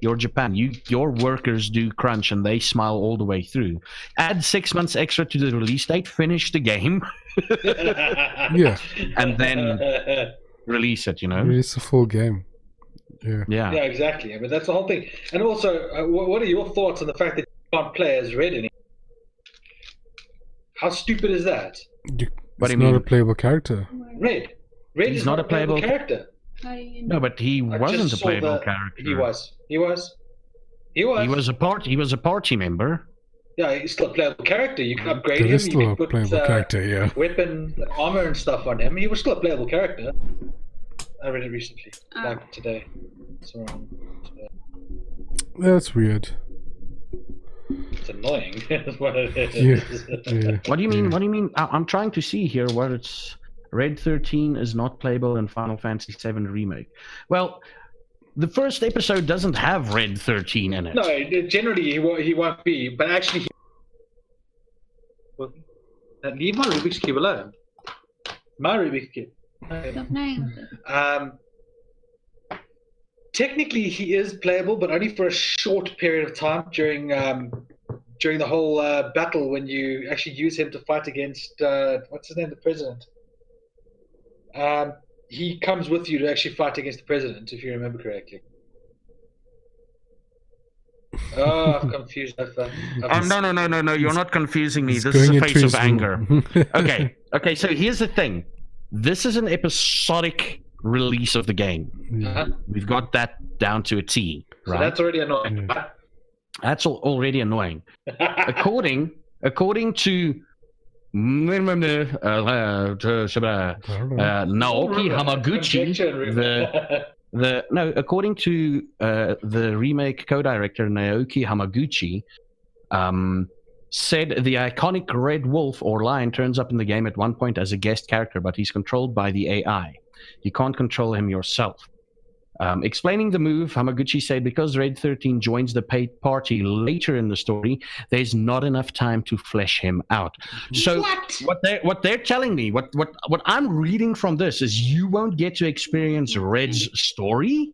you're Japan. Your workers do crunch and they smile all the way through. Add 6 months extra to the release date. Finish the game. Yeah. And then release it. You know. It's a full game. Yeah. Yeah. Yeah, exactly. I mean, that's the whole thing. And also, what are your thoughts on the fact that you can't play as Red anymore? How stupid is that? What do It's you not mean? a playable character. Red He's is not not a a playable playable character. How do you know? No, but he I wasn't just a saw playable character. He was. He was a party member. Yeah, he's still a playable character. You can upgrade There him. is You still can a put playable character, yeah. weapon, armor, and stuff on him. He was still a playable character. I read it recently, like today. So, That's weird. it's annoying. Is what it is. Yeah. What do you mean? What do you mean? I'm trying to see here where it's Red 13 is not playable in Final Fantasy VII Remake. Well, the first episode doesn't have Red 13 in it. No, generally he won't be, but actually, leave my Rubik's Cube alone. My Rubik's Cube. Stop playing with it. Technically, he is playable, but only for a short period of time during the whole battle when you actually use him to fight against what's his name, the president. He comes with you to actually fight against the president, if you remember correctly. Oh, I've confused. No, you're not confusing me. It's This is going a into face of his anger. room. Okay, so here's the thing. This is an episodic release of the game. Uh-huh. We've got that down to a T, So right? that's already annoying. That's already annoying. According to Naoki Hamaguchi, according to the remake co-director Naoki Hamaguchi, said the iconic red wolf or lion turns up in the game at one point as a guest character, but he's controlled by the AI. You can't control him yourself. Explaining the move, Hamaguchi said because Red 13 joins the paid party later in the story, there's not enough time to flesh him out. So what they're telling me, what I'm reading from this is you won't get to experience Red's story.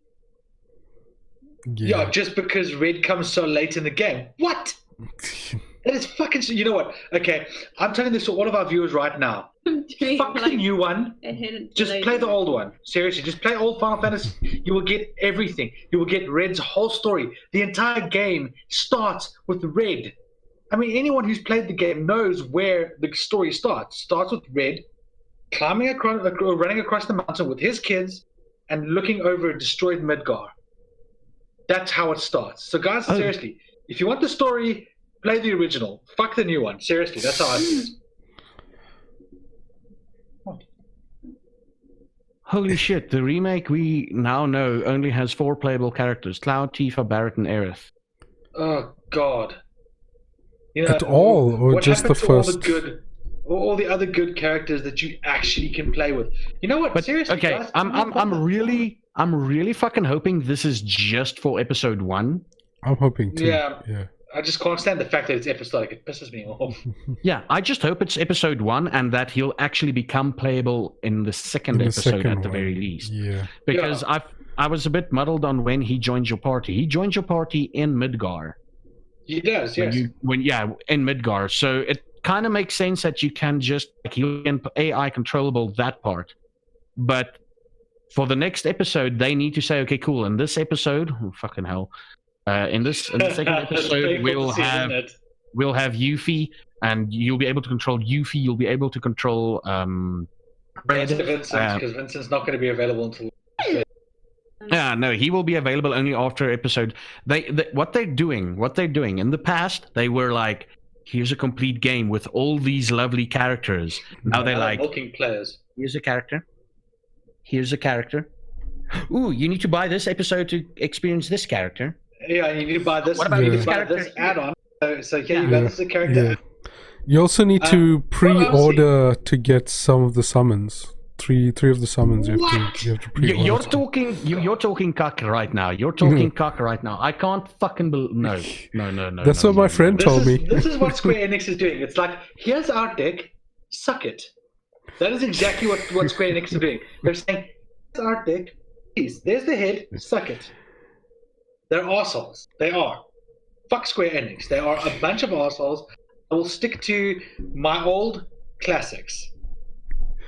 Yeah, just because Red comes so late in the game. What? That is fucking. You know what? Okay, I'm telling this to all of our viewers right now. Fuck the new one. Just play the old one. Seriously, just play old Final Fantasy. You will get everything. You will get Red's whole story. The entire game starts with Red. I mean, anyone who's played the game knows where the story starts. It starts with Red climbing across, running across the mountain with his kids, and looking over a destroyed Midgar. That's how it starts. So, guys, seriously, if you want the story, play the original. Fuck the new one. Seriously, that's how I see it. Holy shit, the remake we now know only has 4 playable characters: Cloud, Tifa, Barrett, and Aerith. Oh, God. You know, At all, or what just the happened to all first? all the other good characters that you actually can play with. You know what? But Seriously, okay, guys, I'm really fucking hoping this is just for episode 1. I'm hoping to. Yeah. Yeah. I just can't stand the fact that it's episodic. It pisses me off. Yeah, I just hope it's episode 1 and that he'll actually become playable in the second In the episode second at the one. very least. Yeah. Because I was a bit muddled on when he joins your party. He joins your party in Midgar. He does, yes. In Midgar. So it kind of makes sense that you can just you can AI controllable that part. But for the next episode, they need to say, okay, cool. In this episode, oh, fucking hell. In the second episode, we'll have Yuffie, and you'll be able to control Yuffie. You'll be able to control Red. Vincent, because Vincent's not going to be available until. Yeah, no, he will be available only after episode. What they're doing in the past, they were like, here's a complete game with all these lovely characters. Now they're like, milking players. Here's a character. Ooh, you need to buy this episode to experience this character. Yeah, you need to buy this. What about you need this to buy character this here? add-on. So here you Yeah. go. This is a character. Yeah. You also need to pre-order to get some of the summons. Three of the summons you have to pre-order. You're talking cuck right now. You're talking cuck right now. I can't fucking believe. No. That's what my friend told me. This is what Square Enix is doing. It's like, here's our deck, suck it. That is exactly what Square Enix is doing. They're saying, here's our deck, please. There's the head, suck it. They're arseholes. They are. Fuck Square Enix. They are a bunch of arseholes. I will stick to my old classics.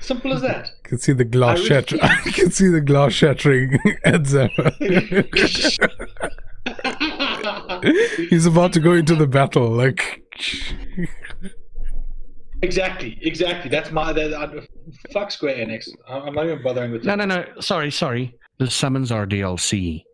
Simple as that. I can see the glass shattering. I can see the glass shattering at Zappa. He's about to go into the battle. Like, Exactly. That's fuck Square Enix. I'm not even bothering with that. No. Sorry. The summons are DLC.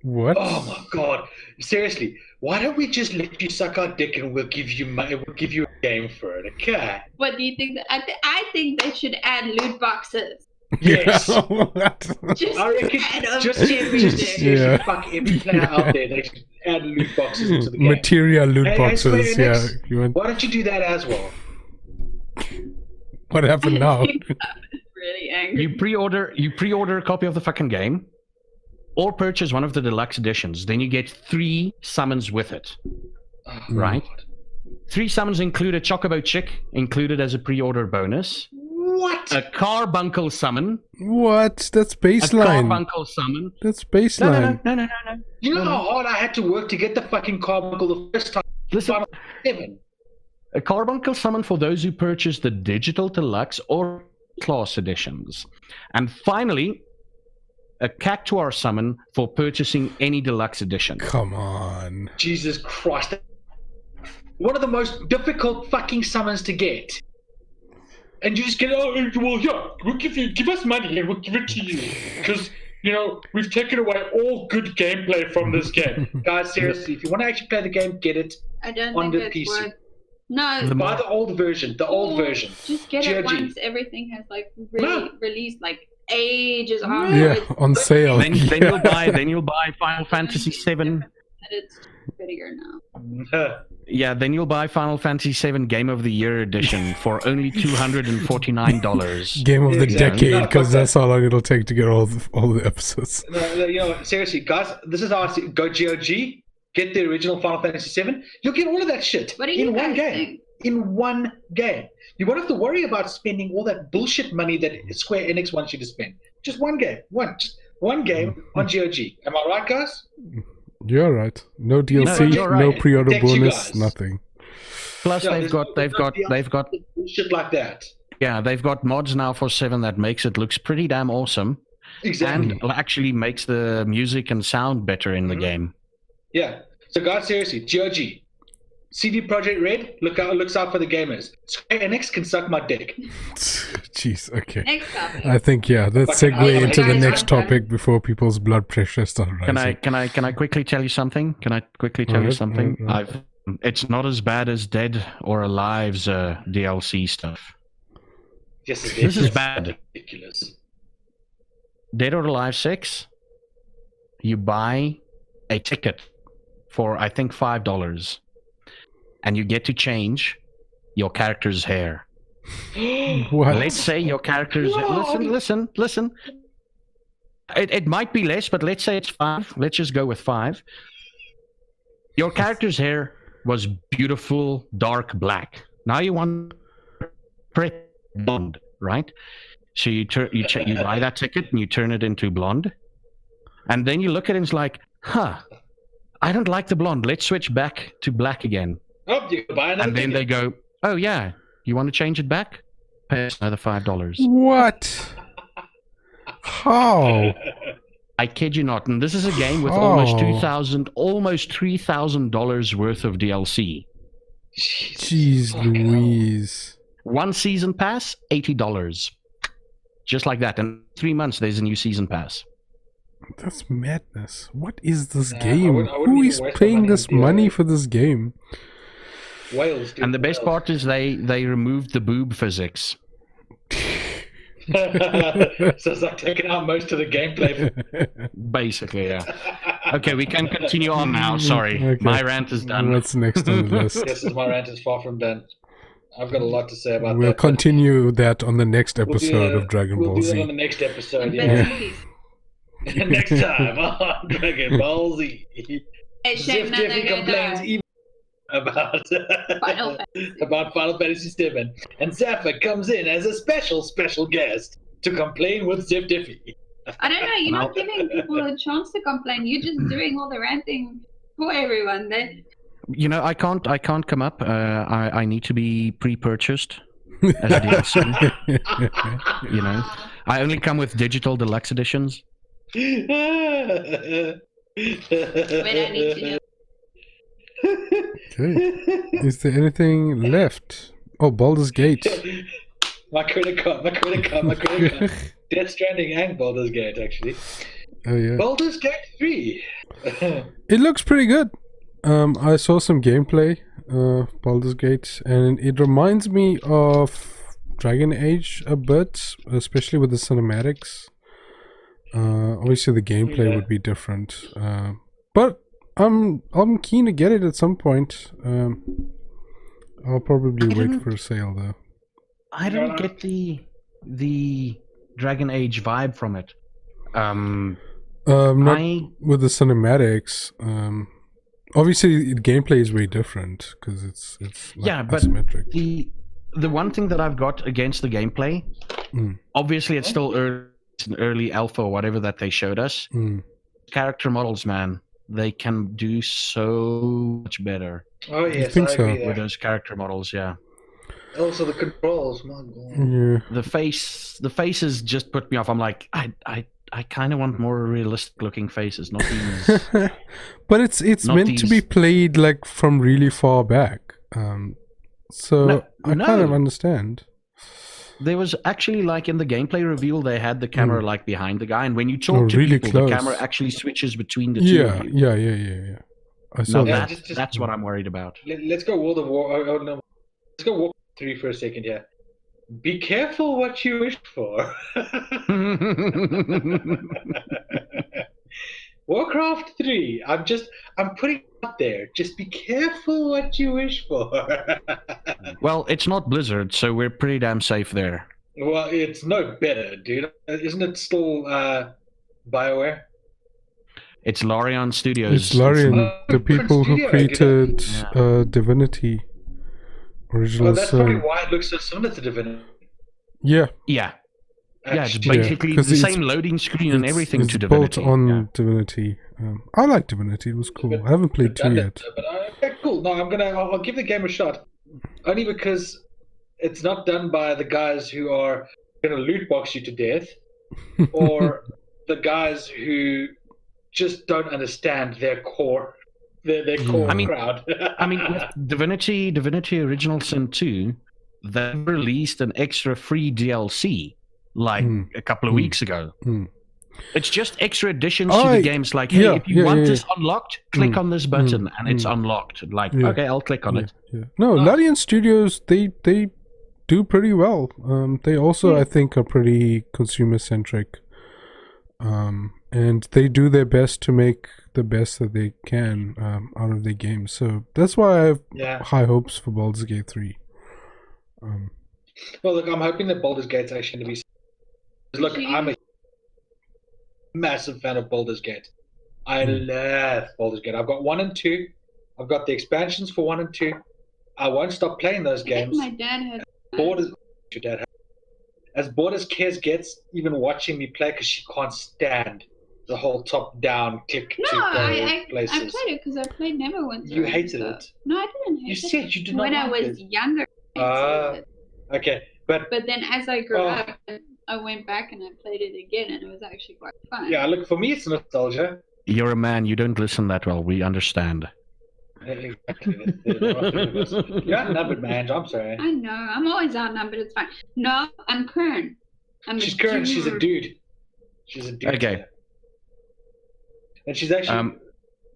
what? Oh my god! Seriously, why don't we just let you suck our dick and we'll give you money? We'll give you a game for it. Okay? What do you think? I think they should add loot boxes. Yes. What? Just I reckon add them just to everything. Yeah. fuck every player out there. They should add loot boxes into the game. Material loot Hey, boxes. Square Yeah. Enix, You want, why don't you do that as well? what happened now? Really angry. You pre-order a copy of the fucking game, or purchase one of the deluxe editions. Then you get 3 summons with it. Oh, Right. God. 3 summons include a Chocobo Chick, included as a pre-order bonus. What? A Carbuncle summon. What? That's A baseline. Carbuncle summon. That's baseline. No. You know how hard I had to work to get the fucking Carbuncle the first time? Listen, Final 7. a Carbuncle summon for those who purchase the digital deluxe or class editions. And finally, a Cactuar summon for purchasing any deluxe edition. Come on. Jesus Christ. One of the most difficult fucking summons to get. And you just get, well, yeah, we'll give us money and we'll give it to you. Because, we've taken away all good gameplay from this game. Guys, seriously, if you want to actually play the game, get it. I don't on think the that's PC. worth. No. Buy the old version, version. Just get it GOG. once everything has really No. released ages Yeah, afterwards. on sale. Then you'll buy Final Fantasy VII. And it's bigger now. Yeah, then you'll buy Final Fantasy VII Game of the Year edition for only $249. Game of the Exactly. decade, No, because fuck that's how long it'll take to get all the episodes. No, seriously, guys, this is how I see it. Go GOG, get the original Final Fantasy VII. You'll get all of that shit What do you in one guys game. think? In one game. You won't have to worry about spending all that bullshit money that Square Enix wants you to spend. Just one game. Just one game on GOG. Am I right, guys? You're right. No DLC, you're right. no pre-order Protect you bonus, guys. nothing. Plus, Yeah, they've got bullshit like that. they've got mods now for 7 that makes it looks pretty damn awesome, Exactly. and actually makes the music and sound better in the game. Yeah. So, guys, seriously, GOG. CD Projekt Red, looks out for the gamers. Square Enix can suck my dick. Jeez, okay. Next topic. I think, let's Fucking segue hell, into the guys, next okay. topic before people's blood pressure start rising. Can I quickly tell you something? Alright. It's not as bad as Dead or Alive's DLC stuff. Yes, it This is bad. ridiculous. Dead or Alive 6, you buy a ticket for I think $5, and you get to change your character's hair. What? Let's say your character's listen. It might be less, but let's say it's 5. Let's just go with 5. Your character's hair was beautiful dark black. Now you want pretty blonde, right? So you buy that ticket and you turn it into blonde, and then you look at it and it's like, I don't like the blonde. Let's switch back to black again. Oh, you can buy another And then ticket. they go, oh yeah, you want to change it back? Pay us another $5. What? How? I kid you not. And this is a game with Oh. almost $3,000 worth of DLC. Jeez Louise. 1 season pass, $80. Just like that. And 3 months, there's a new season pass. That's madness. What is this Nah, game? I wouldn't Who even is waste my paying money this on money DLC. for this game? Wales, dude. And the best part is they removed the boob physics. So it's like taking out most of the gameplay. Basically, yeah. Okay, we can continue on now. Sorry, Okay. my rant is done. What's next on the list? Yes, my rant is far from done. I've got a lot to say about We'll that. continue that on the next We'll do episode that- of Dragon we'll Ball do that on Z. the next episode, But yeah. please. Next time on Dragon Ball Z. Hey, Ziff Shane, Diffie complains even about Final Fantasy. about Final Fantasy VII, and Zaffa comes in as a special guest to complain with Ziff Diffie. I don't know. You're not giving people a chance to complain. You're just doing all the ranting for everyone. Then You know, I can't come up. I need to be pre-purchased as a DLC. You know, I only come with digital deluxe editions. wait, I need to know. Okay. Is there anything left? Oh, Baldur's Gate. My credit card. Death Stranding and Baldur's Gate, actually. Oh yeah. Baldur's Gate 3. It looks pretty good. I saw some gameplay, Baldur's Gate, and it reminds me of Dragon Age a bit, especially with the cinematics. Obviously, the gameplay Yeah. would be different, but I'm keen to get it at some point. I'll probably wait didn't- for a sale though. I don't get the Dragon Age vibe from it. Not I with the cinematics. Obviously, the gameplay is way different because it's like Yeah, but asymmetric. the one thing that I've got against the gameplay, Mm. obviously it's still early alpha or whatever that they showed us. Mm. Character models, man, they can do so much better Oh yes, think I so? agree with there. those character models. Yeah, Also the controls, my god. Yeah. the faces just put me off. I'm like, I kind of want more realistic looking faces, not these. But it's Not meant to be these- played like from really far back. So No, I kind of no. understand. There was actually like in the gameplay reveal, they had the camera like behind the guy, and when you talk to really people, close. the camera actually switches between the two Yeah, of you. yeah. I saw Now Yeah, that. that's what I'm worried about. Let's go World of War. Oh, no. Let's go War 3 for a second here. Be careful what you wish for. Warcraft 3. I'm putting it out there. Just be careful what you wish for. Well, it's not Blizzard, so we're pretty damn safe there. Well, it's no better, dude. Isn't it still BioWare? It's Larian Studios. It's Larian, the different people who studio, created Yeah. Divinity. Original Oh, that's probably Sin. why it looks so similar to Divinity. Yeah, Yeah, it's Actually. basically 'cause the it's- same loading screen and everything it's to built Divinity. on Yeah. Divinity. I like Divinity. It was cool. I haven't played 2 yet. Redundant, but okay, cool. No, I'll give the game a shot. Only because it's not done by the guys who are gonna loot box you to death, or the guys who just don't understand their core, their core I mean- crowd. I mean, with Divinity Original Sin 2, they released an extra free DLC like a couple of weeks ago. Mm. It's just extra additions to Oh, the games. Like, hey, yeah, if you yeah, want yeah, this unlocked, click Mm, on this button, mm, and it's mm. unlocked. Like, Yeah. okay, I'll click on Yeah, it. yeah. No, Larian Studios, they do pretty well. They also, I think, are pretty consumer centric. And they do their best to make the best that they can out of their games. So that's why I have Yeah. high hopes for Baldur's Gate 3. Well, look, I'm hoping that Baldur's Gate's actually going to be. Look, I'm a massive fan of Baldur's Gate. I love Baldur's Gate. I've got 1 and 2. I've got the expansions for 1 and 2. I won't stop playing those I think games. my dad had. Bored as your dad has. As bored as Kez gets, even watching me play, because she can't stand the whole top-down click No, to go I places. played it because I played Neverwinter. You and hated stuff. it. No, I didn't hate You it. said you did not When I like was it. younger. I hated it. Okay, but But then as I grew Oh. up, I went back and I played it again, and it was actually quite fun. yeah, look, for me it's nostalgia. You're a man. You don't listen that well. We understand. Exactly. You're outnumbered, man. I'm sorry. I know. I'm always outnumbered. It's fine. No, I'm Kern. She's current. She's a dude. She's a dude. Okay. And she's actually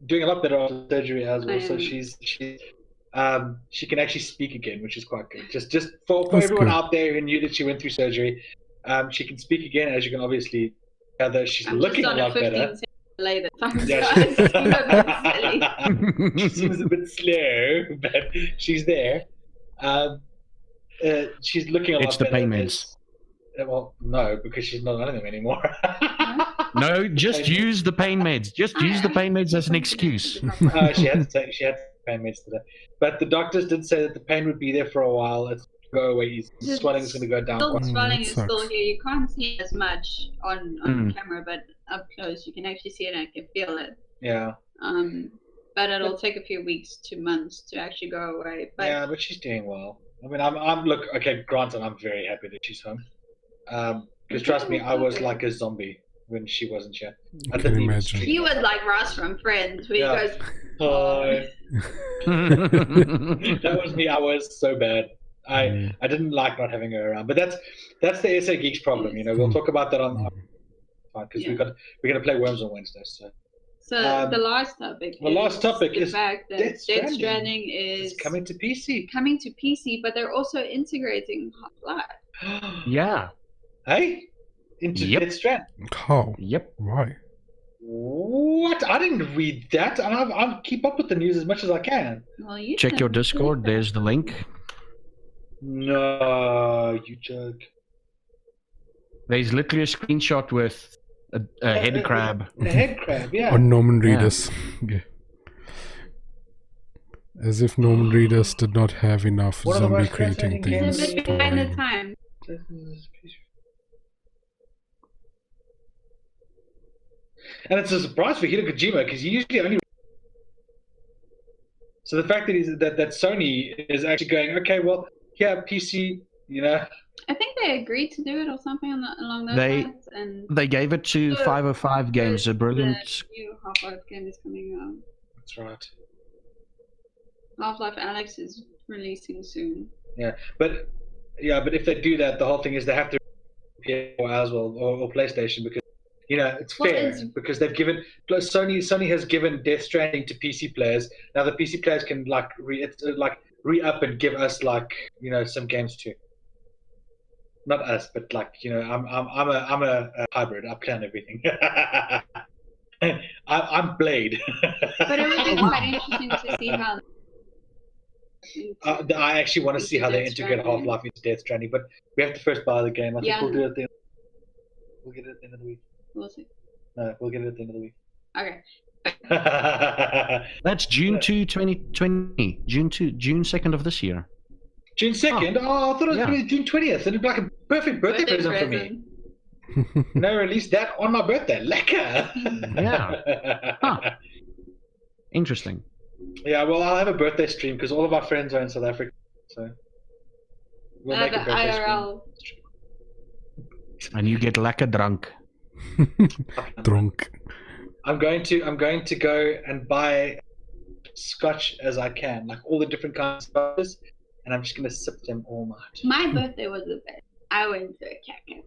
doing a lot better after surgery as well. I So am. she can actually speak again, which is quite good. Just for That's everyone good. out there who knew that she went through surgery, she can speak again. As you can obviously gather, she's I'm looking just a on lot better. later. Yeah, she seems a bit slow, but she's there. She's looking a lot It's the better. pain meds. Well, no, because she's not on them anymore. No, just use the pain meds. Just use the pain meds as an excuse. She had to take pain meds today. But the doctors did say that the pain would be there for a while. It's go away. The swelling is going to go down. Still, quite swelling is sucks. still here. You can't see as much on camera, but up close you can actually see it and I can feel it. Yeah. But it'll take a few weeks to months to actually go away. But Yeah, but she's doing well. I mean, I'm look. Okay, granted, I'm very happy that she's home. Because trust me, I was like a zombie when she wasn't here. I Can didn't even imagine. sleep. he was like Ross from Friends, where Yeah. he goes, Hi. That was me. I was so bad. I didn't like not having her around. But that's the SA Geeks problem. You know, we'll talk about that on because we're gonna play Worms on Wednesday. So the last topic. the last topic the is fact that Death Death Stranding Stranding is it's coming to PC. coming to PC, but they're also integrating Half-Life. Yeah. Hey, into Yep. Death Stranding. How? Yep. Why? What? I didn't read that, and I'll keep up with the news as much as I can. Well, you Check your can Discord. do that. There's the link. No, you joke. There's literally a screenshot with a head crab. A head crab, yeah. Or Norman Yeah. Reedus. Yeah. As if Norman Reedus did not have enough One of the zombie most creating fascinating It's things. a bit to behind the write. time. And it's a surprise for Hideo Kojima because he usually only. So the fact that Sony is actually going, okay, well, yeah, PC, you know. I think they agreed to do it or something along those They- lines. And They gave it to 505 Games, a brilliant. The new Half-Life game is coming out. That's right. Half-Life Alex is releasing soon. But if they do that, the whole thing is they have to PS4 as well or PlayStation because you know it's Well, fair it's- because they've given Sony has given Death Stranding to PC players. Now the PC players can re-up and give us some games too. Not us, but I'm a hybrid. I plan everything. I'm Blade. But it would be quite interesting to see how. I actually want to see how they Death integrate Stranding. Half-Life into Death Stranding, but we have to first buy the game. I think Yeah. we'll do it then. We'll get it at the end of the week. We'll see. No, we'll get it at the end of the week. Okay. That's June 2, 2020. June 2nd of this year. June 2nd? Oh, I thought it was Yeah. going to be June 20th. It'd be like a perfect birthday present for me. No, release that on my birthday. Lekker! Yeah. Huh. Interesting. Yeah, well, I'll have a birthday stream because all of our friends are in South Africa. So we'll make a The birthday IRL. And you get lekker drunk. stream. Drunk. I'm going to go and buy scotch as I can, like all the different kinds of scotches, and I'm just going to sip them all night. My birthday was the best. I went to a cafe.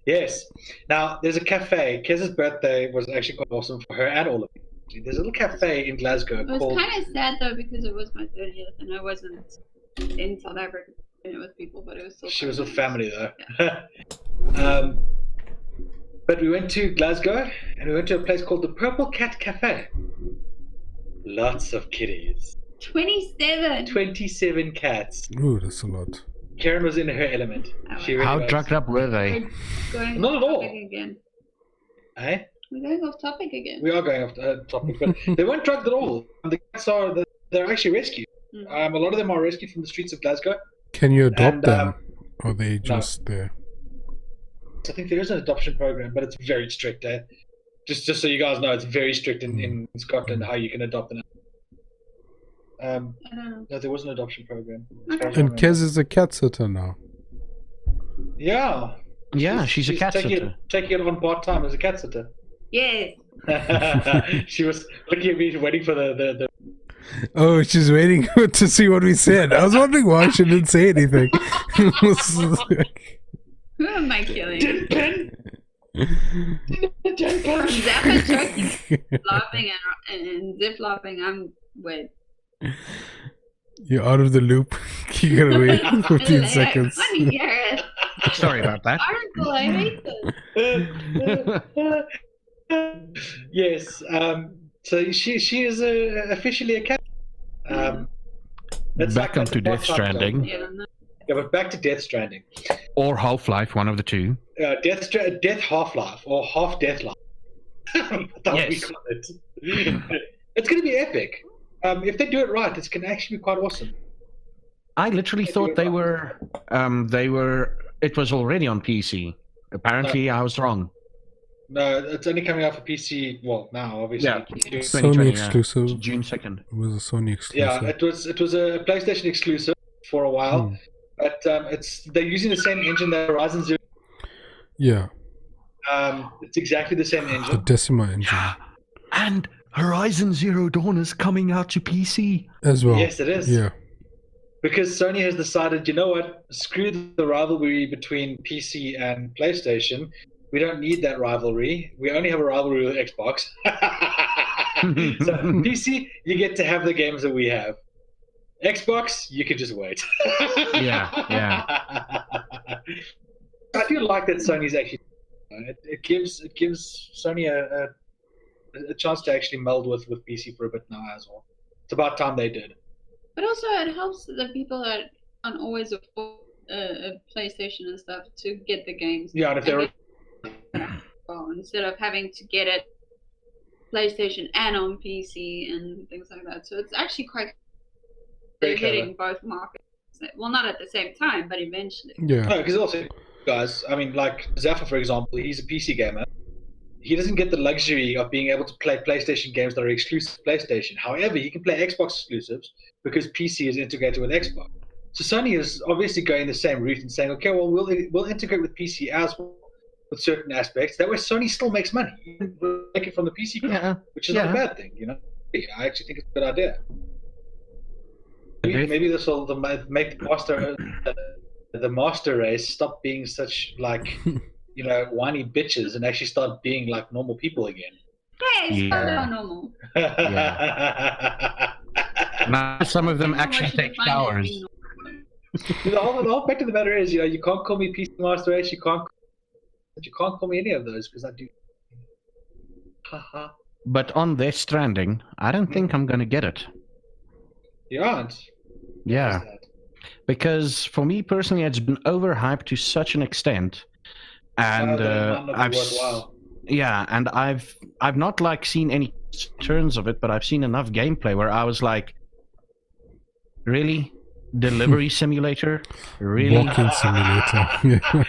Yes. Now, there's a cafe. Kez's birthday was actually quite awesome for her and all of them. There's a little cafe in Glasgow It was called... kind of sad though because it was my 30th and I wasn't in South Africa with people, but it was still. She was fun. with family, though. But we went to Glasgow, and we went to a place called the Purple Cat Cafe. Lots of kitties. 27. 27 cats. Ooh, that's a lot. Karen was in her element. She really How was. drugged up were they? Going Not off at all. topic again. Eh? We're going off topic again. We are going off topic, but they weren't drugged at all. The cats they're actually rescued. A lot of them are rescued from the streets of Glasgow. Can you adopt And, them? Or are they just there? I think there is an adoption program, but it's very strict. Just so you guys know, it's very strict in Scotland how you can adopt an animal. I don't know. No, there was an adoption program. Okay. And Kez is a cat sitter now. Yeah. Yeah, she's a cat taking sitter. Taking it on part time as a cat sitter. Yes. She was looking at me, waiting for the Oh, she's waiting to see what we said. I was wondering why she didn't say anything. Who am I killing? Pen. ZaffaGeek laughing and Zip laughing. I'm wait. You're out of the loop. You gotta wait 15 seconds. I want to hear it. Sorry about that. Article, I hate this. Yes. So she is officially a cat. That's Back like onto a Death part-time job. Stranding. Yeah, no. Yeah, but back to Death Stranding. Or Half-Life, one of the two. Death Half-Life or Half Death Life. That's Yes. we call it. It's going to be epic. If they do it right, it's going to actually be quite awesome. I literally thought they were. It was already on PC. Apparently, I was wrong. No, it's only coming out for PC. Well, now obviously. Yeah. Sony 2020, exclusive. June 2nd. It was a Sony exclusive. Yeah, it was a PlayStation exclusive for a while, but they're using the same engine that Horizon Zero. Yeah, It's exactly the same the engine. Decima engine And Horizon Zero Dawn is coming out to PC. as well. Yes, it is. Yeah, Because Sony has decided, you know what? Screw the rivalry between PC and PlayStation. We don't need that rivalry. We only have a rivalry with Xbox. So PC, you get to have the games that we have. Xbox, you can just wait. Yeah. I do like that Sony's actually. It gives Sony a chance to actually meld with PC for a bit now as well. It's about time they did. But also, it helps the people that can't always afford a PlayStation and stuff to get the games. Yeah, and if they're Well, instead of having to get it PlayStation and on PC and things like that. So it's actually quite Very they're hitting both markets. Well, not at the same time, but eventually. yeah. no, because also, guys, I mean, like Zaffa, for example, he's a PC gamer. He doesn't get the luxury of being able to play PlayStation games that are exclusive to PlayStation. However, he can play Xbox exclusives because PC is integrated with Xbox. So Sony is obviously going the same route and saying, okay, well, we'll integrate with PC as well with certain aspects. That way, Sony still makes money. We'll make it from the PC, Yeah. which is not a bad thing, you know. I actually think it's a good idea. Maybe this will make the master race stop being such like whiny bitches and actually start being like normal people again. Hey, it's not Yeah. that normal. Now some of them actually take showers. The whole fact of the matter is, you can't call me PC Master Race. You can't call me any of those because I do. Haha. But on Death Stranding, I don't think I'm gonna get it. You aren't. Yeah. What's that? Because for me personally, it's been overhyped to such an extent, and That it might not be I've worthwhile. and I've not like seen any turns of it, but I've seen enough gameplay where I was like, really, delivery simulator, really? Walking simulator. Yeah.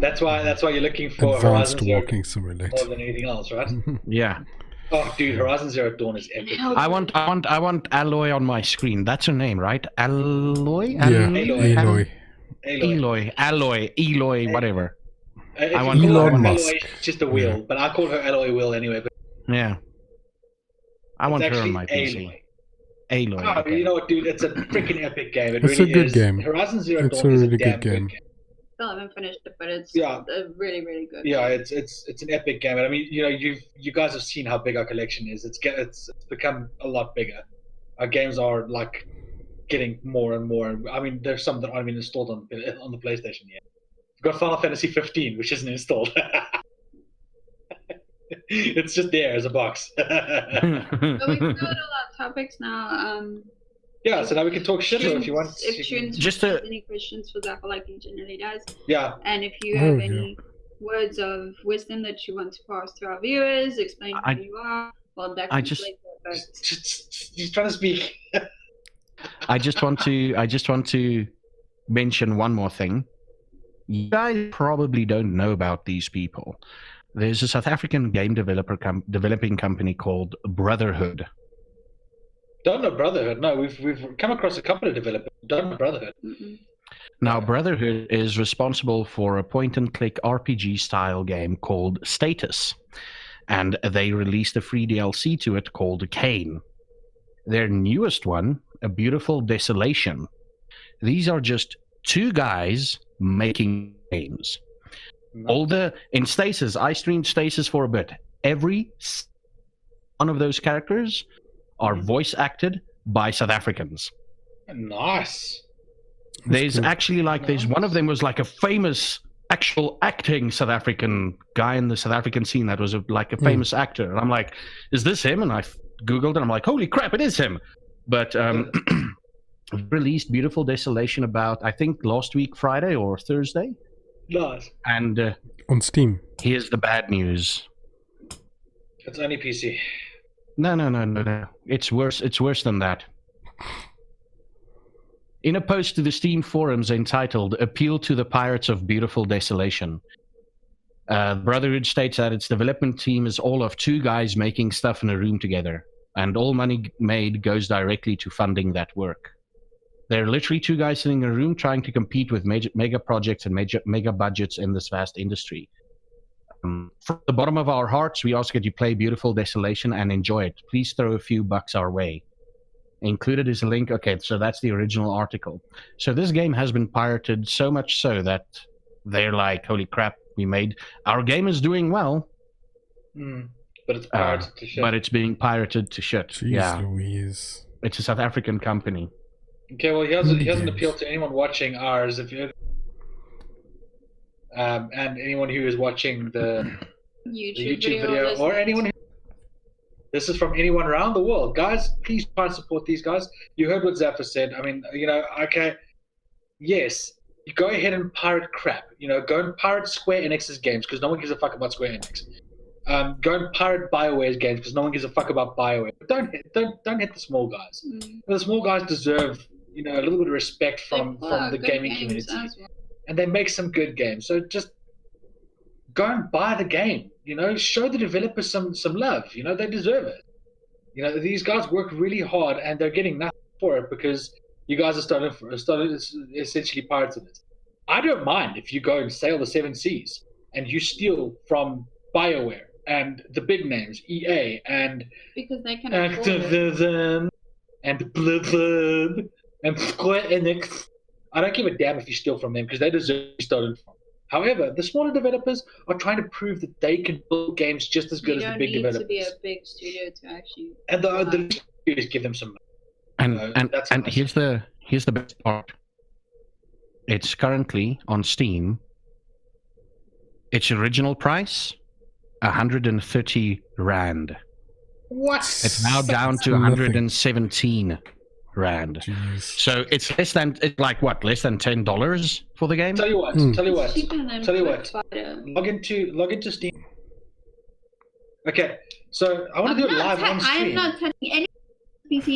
That's why you're looking for Advanced Horizon Zero walking simulator. more than anything else, right? Yeah. Oh, dude, Horizon Zero Dawn is epic. I want Aloy on my screen. That's her name, right? Aloy. Yeah, Aloy, whatever. If I you want call her Elon Alloy, Musk. it's just a wheel, but I call her Alloy Wheel anyway. But Yeah. I want it's her on actually my PC. Aloy. Aloy. Oh, Okay. You know what, dude? It's a freaking epic game. It It's really a good is. game. Horizon Zero It's Dawn a is really a damn good game. Still haven't finished it, but it's Yeah. really, really good. Yeah, it's an epic game. I mean, you guys have seen how big our collection is. It's become a lot bigger. Our games are like getting more and more. I mean, there's some that aren't even installed on the PlayStation yet. We've got Final Fantasy 15, which isn't installed. It's just there as a box. So we've covered all our topics now. Yeah, so now we can talk shit if you want. If Chewns Just has any questions for Zappa, like he generally does, Yeah. and if you Oh, have yeah. any words of wisdom that you want to pass to our viewers, explain who I- you are, well, that I can just- play that, but He's trying to speak. I just want to mention one more thing. You guys probably don't know about these people. There's a South African game developing company called Brotherhood. Don't know Brotherhood. No, we've come across a couple of developers. Don't know Brotherhood. mm-mm. Now, Brotherhood is responsible for a point-and-click RPG style game called Status, and they released a free DLC to it called Kane. Their newest one, A Beautiful Desolation. These are just two guys making games. In Stasis, I streamed Stasis for a bit. Every one of those characters are voice acted by South Africans. Nice. There's good. actually there's one of them was like a famous actual acting South African guy in the South African scene that was like a famous actor. And I'm like, is this him? And I Googled it. I'm like, holy crap, it is him. But released Beautiful Desolation about, I think, last week, Friday or Thursday. Nice. And On Steam. here's the bad news. It's only PC. No. It's worse. It's worse than that. In a post to the Steam forums entitled "Appeal to the Pirates of Beautiful Desolation," Brotherhood states that its development team is all of 2 guys making stuff in a room together, and all money made goes directly to funding that work. They're literally 2 guys sitting in a room trying to compete with mega projects and mega budgets in this vast industry. From the bottom of our hearts, we ask that you play Beautiful Desolation and enjoy it. Please throw a few bucks our way. Included is a link. Okay, so that's the original article. So this game has been pirated so much so that they're like, holy crap, our game is doing well. But it's pirated to shit. But it's being pirated to shit. Jeez yeah. Louise. It's a South African company. Okay, well, he hasn't appealed to anyone watching ours. If you and anyone who is watching the YouTube video or anyone who... This is from anyone around the world. Guys, please try and support these guys. You heard what Zaffa said. I mean, okay, yes, you go ahead and pirate crap. Go and pirate Square Enix's games because no one gives a fuck about Square Enix. Go and pirate BioWare's games because no one gives a fuck about BioWare. But don't hit the small guys. The small guys deserve, a little bit of respect from the gaming community. Well. And they make some good games. So just go and buy the game. Show the developers some love. They deserve it. These guys work really hard and they're getting nothing for it because you guys are started essentially pirating it. I don't mind if you go and sail the 7 seas and you steal from BioWare and the big names, EA and because they can Activision and Blizzard and Square Enix. I don't give a damn if you steal from them because they deserve to be stolen from. However, the smaller developers are trying to prove that they can build games just as good as the big developers. You don't need to be a big studio to actually. And the studios give them some. And here's the best part. It's currently on Steam. Its original price, 130 rand. What? It's now down to 117 rand. Jeez. So it's less than $10 for the game. Tell you what. Log into Steam. Okay, so I want to do it live on stream. I am not touching any PC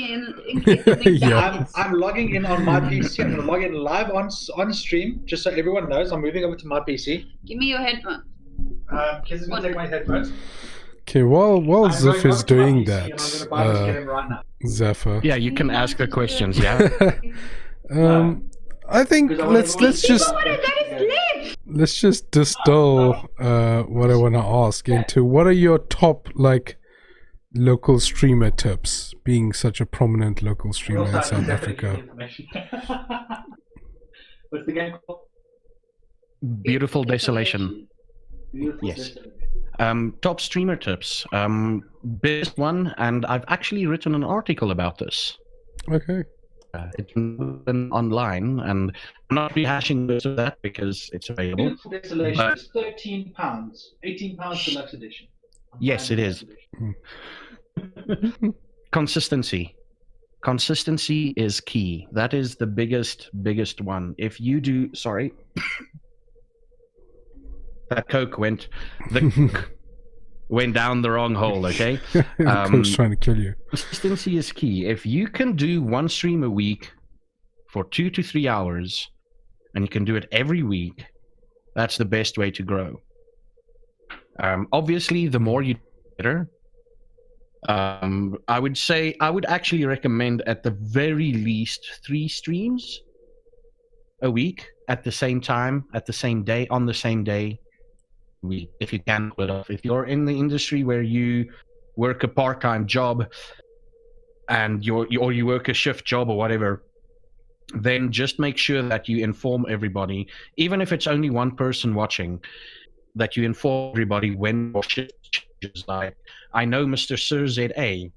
in case something Yes. I'm logging in on my PC. I'm going to log in live on stream, just so everyone knows. I'm moving over to my PC. Give me your headphones. Kids is going to take my headphones. Okay, while Zaf is doing that, Right now. Zaffa. Yeah, you can ask the questions. Yeah. I think let's just distill what I want to ask into what are your top local streamer tips, being such a prominent local streamer in South Africa. What's the game called? Beautiful Desolation. Yes. Top streamer tips. Biggest one, and I've actually written an article about this. Okay. It's been online, and I'm not rehashing most of that because it's available. Beautiful Desolation is £13, £18 deluxe edition. Yes, it is. Consistency. Consistency is key. That is the biggest one. If you do, sorry, that Coke went down the wrong hole. Okay, Coke's trying to kill you. Consistency is key. If you can do one stream a week for 2 to 3 hours, and you can do it every week, that's the best way to grow. Obviously, the more you do, the better. I would actually recommend at the very least 3 streams a week at the same time, at the same day, on the same day. If you can pull it off. If you're in the industry where you work a part-time job and you work a shift job or whatever, then just make sure that you inform everybody, even if it's only one person watching, that you inform everybody when your shift changes. Like, I know Mr. Sir ZA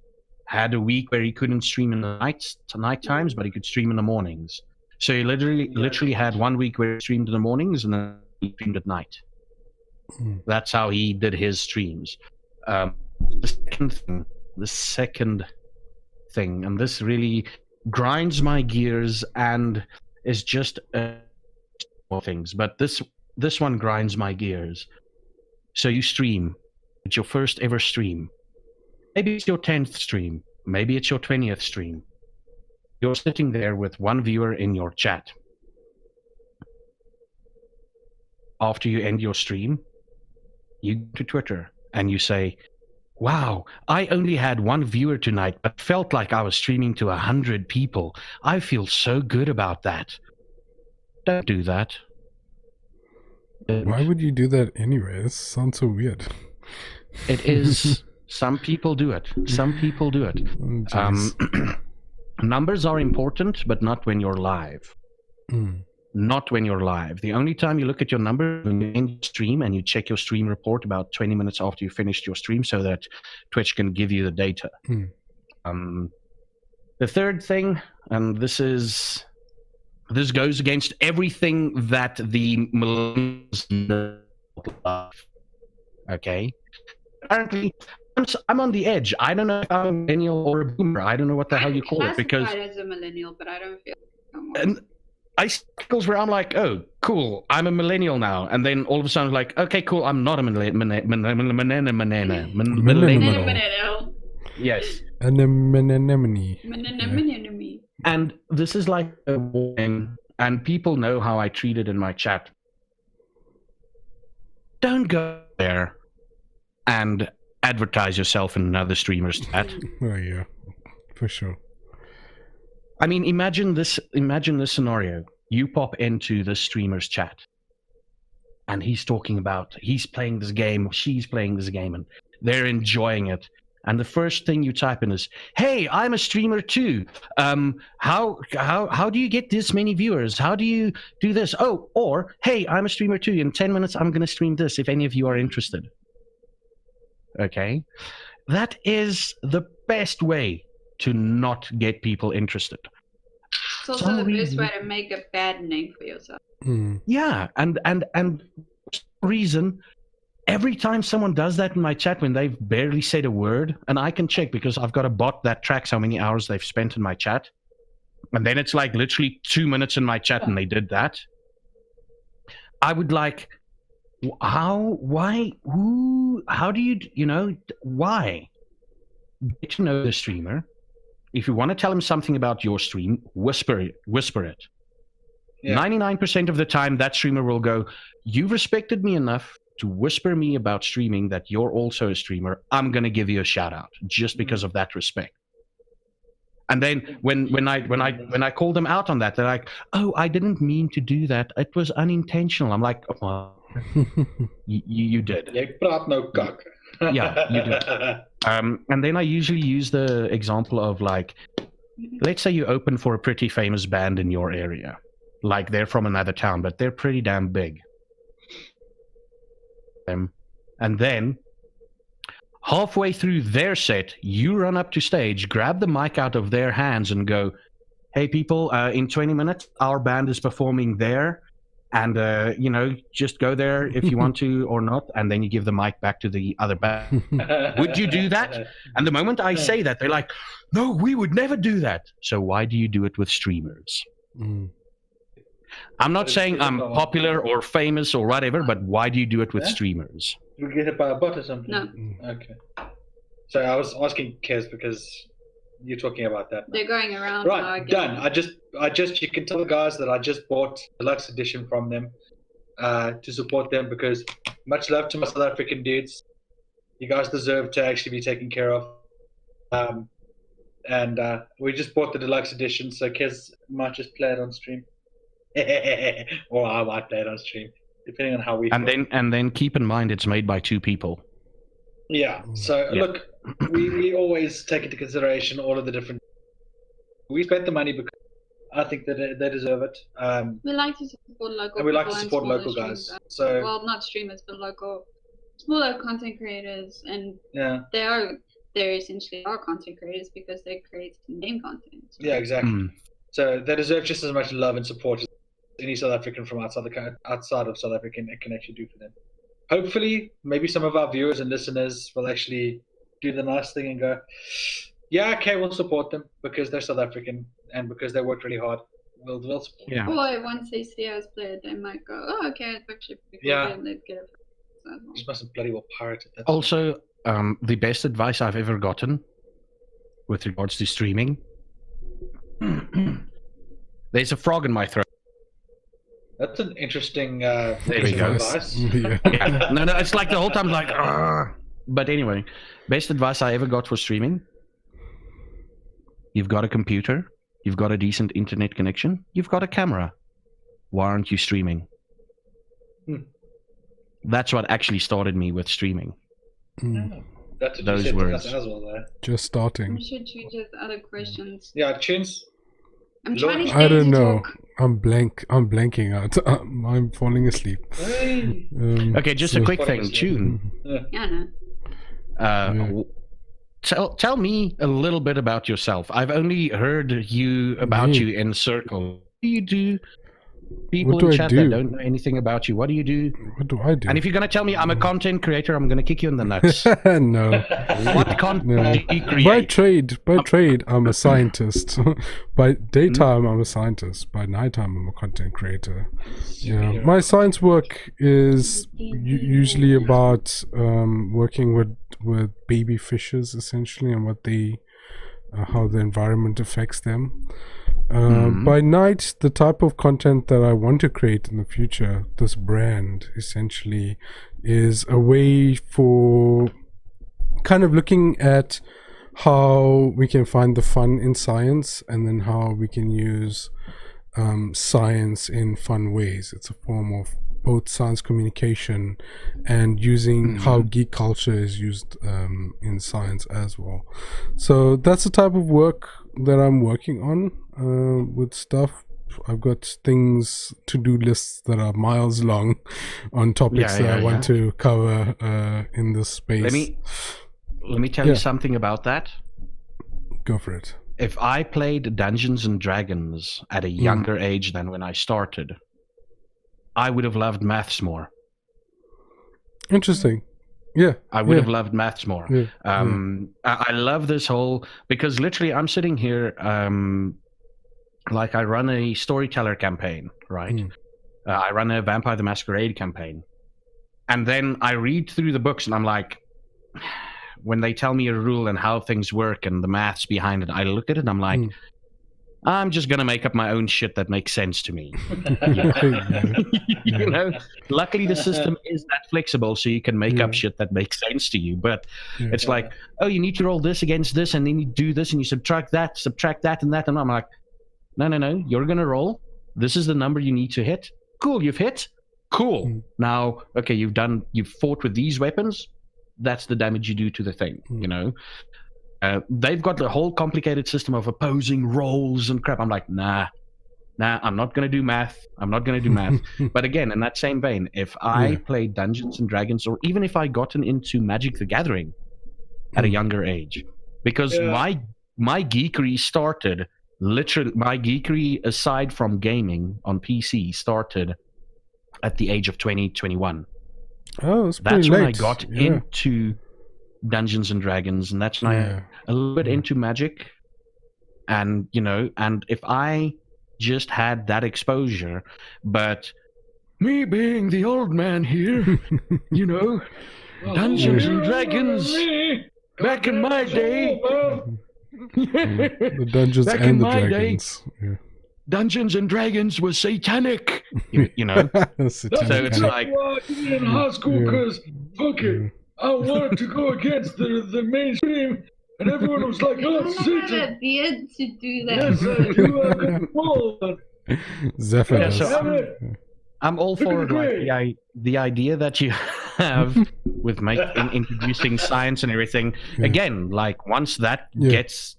had a week where he couldn't stream in the night times, but he could stream in the mornings. So he literally had 1 week where he streamed in the mornings, and then he streamed at night. Mm. That's how he did his streams. The second thing, and this really grinds my gears and is just more things, but this one grinds my gears. So you stream. It's your first ever stream. Maybe it's your 10th stream. Maybe it's your 20th stream. You're sitting there with one viewer in your chat. After you end your stream, you go to Twitter and you say, wow, I only had one viewer tonight, but felt like I was streaming to 100 people. I feel so good about that. Don't do that. Why would you do that anyway? This sounds so weird. It is. Some people do it. Some people do it. Numbers are important, but not when you're live. Mm. Not when you're live. The only time you look at your numbers when you end your stream and you check your stream report about 20 minutes after you finished your stream so that Twitch can give you the data. Mm. The third thing, and this goes against everything that the millennials love. Okay? Apparently, I'm on the edge. I don't know if I'm a millennial or a boomer. I don't know what the hell you call it, because classified as a millennial, but I don't feel no more. and I see articles where I'm like, oh, cool, I'm a millennial now, and then all of a sudden, I'm like, okay, cool, I'm not a millennial. Yes. Anemone. And this is like a warning, and people know how I treat it in my chat. Don't go there and advertise yourself in another streamer's chat. Oh yeah, for sure. I mean, imagine this scenario. You pop into the streamer's chat, and he's talking about he's playing this game, she's playing this game, and they're enjoying it. And the first thing you type in is, "Hey, I'm a streamer too. How do you get this many viewers? How do you do this? Oh, or hey, I'm a streamer too. In 10 minutes, I'm going to stream this. If any of you are interested." Okay, that is the best way to not get people interested. It's also the best way to make a bad name for yourself. Mm. Yeah, and for some reason, every time someone does that in my chat when they've barely said a word, and I can check because I've got a bot that tracks how many hours they've spent in my chat, and then it's like literally 2 minutes in my chat and they did that, I would like, how do you, why? Get to know the streamer. If you want to tell him something about your stream, whisper it. Yeah. 99% of the time, that streamer will go, "You've respected me enough to whisper me about streaming that you're also a streamer. I'm going to give you a shout out just because of that respect." And then when I call them out on that, they're like, "Oh, I didn't mean to do that. It was unintentional." I'm like, "Oh, well, you did." Jy praat nou kak. Yeah, you do. And then I usually use the example of, like, let's say you open for a pretty famous band in your area. Like, they're from another town, but they're pretty damn big. And then, halfway through their set, you run up to stage, grab the mic out of their hands and go, "Hey, people, in 20 minutes, our band is performing there. And, just go there if you want to or not." And then you give the mic back to the other band. Would you do that? And the moment I say that, they're like, "No, we would never do that." So why do you do it with streamers? Mm. I'm not saying I'm popular or famous or whatever, but why do you do it with streamers? You get hit by a bot or something? No. Okay. So I was asking Kez because you're talking about that. They're going around. Right, done. I just you can tell the guys that I just bought deluxe edition from them to support them, because much love to my South African dudes. You guys deserve to actually be taken care of. And we just bought the deluxe edition, so Kez might just play it on stream. Or I might play it on stream, depending on how we feel. And then keep in mind it's made by 2 people. Yeah. So look, we always take into consideration all of the different. We spent the money because I think that they deserve it. We like to support local. And we like to people support and local smaller guys. streamers. So Well, not streamers, but local, smaller content creators, and yeah, they essentially are content creators because they create game content. yeah, exactly. So they deserve just as much love and support as any South African from outside of South Africa can actually do for them. Hopefully, maybe some of our viewers and listeners will actually do the nice thing and go, yeah, okay, we'll support them because they're South African and because they worked really hard. We'll support them. Or once they see us play it, they might go, oh, okay, it's actually pretty cool. Yeah. Let's get it. Just mustn't bloody well pirate it. Also, the best advice I've ever gotten with regards to streaming. There's a frog in my throat. That's an interesting There we go. advice. Yeah. Yeah. No, it's like the whole time like, "Argh." But anyway, best advice I ever got for streaming. You've got a computer, you've got a decent internet connection, you've got a camera. Why aren't you streaming? That's what actually started me with streaming. That's what Those you said to words. us as well there. Just starting. I'm sure you just other questions. Yeah, Chewns. I'm trying to I stay to don't know. talk. I'm blanking out. I'm falling asleep. Hey. Okay, just a so- quick thing, Tune. Yeah, no. Tell me a little bit about yourself. I've only heard about Me? you in circle. What do you do? People What do in I chat do? that don't know anything about you. What do you do? What do I do? And if you're gonna tell me I'm a content creator, I'm gonna kick you in the nuts. No. What content No. do you By create? trade, I'm a scientist. By daytime, I'm a scientist. By nighttime, I'm a content creator. Yeah, my science work is usually about working with baby fishes, essentially, and what they, how the environment affects them. By night, the type of content that I want to create in the future, this brand essentially, is a way for kind of looking at how we can find the fun in science and then how we can use science in fun ways. It's a form of both science communication and using how geek culture is used in science as well. So that's the type of work that I'm working on with stuff. I've got to-do lists that are miles long on topics that I want to cover in this space. Let me tell you something about that. Go for it. If I played Dungeons and Dragons at a younger age than when I started, I would have loved maths more. Interesting. Yeah. I would have loved maths more. Yeah. I love this whole, because literally I'm sitting here, like I run a storyteller campaign, right? I run a Vampire the Masquerade campaign. And then I read through the books and I'm like, when they tell me a rule and how things work and the maths behind it, I look at it and I'm like, I'm just going to make up my own shit that makes sense to me. You know, luckily the system is that flexible so you can make up shit that makes sense to you. But it's like, oh, you need to roll this against this and then you do this and you subtract that and that. And I'm like, no, you're going to roll. This is the number you need to hit. Cool, you've hit. Cool. Now, okay, you've fought with these weapons. That's the damage you do to the thing, you know. They've got the whole complicated system of opposing rolls and crap. I'm like, nah, I'm not going to do math. But again, in that same vein, if I played Dungeons and Dragons, or even if I gotten into Magic the Gathering at a younger age, because my geekery started, literally, my geekery, aside from gaming on PC, started at the age of 20, 21. Oh, that's when late. I got into Dungeons and Dragons, and that's when I a little bit into Magic, and you know, and if I just had that exposure, but me being the old man here, you know, Dungeons and Dragons back in my day, the Dungeons back and in the my Dragons. Dungeons and Dragons was satanic, you know. So it's like in high school because fuck it, I wanted to go against the mainstream, and everyone was like, "Oh, Satan!" The end to do that. Yes, you are good. Zephyr does. so I'm all for like the idea that you have with introducing science and everything. Again, like once that gets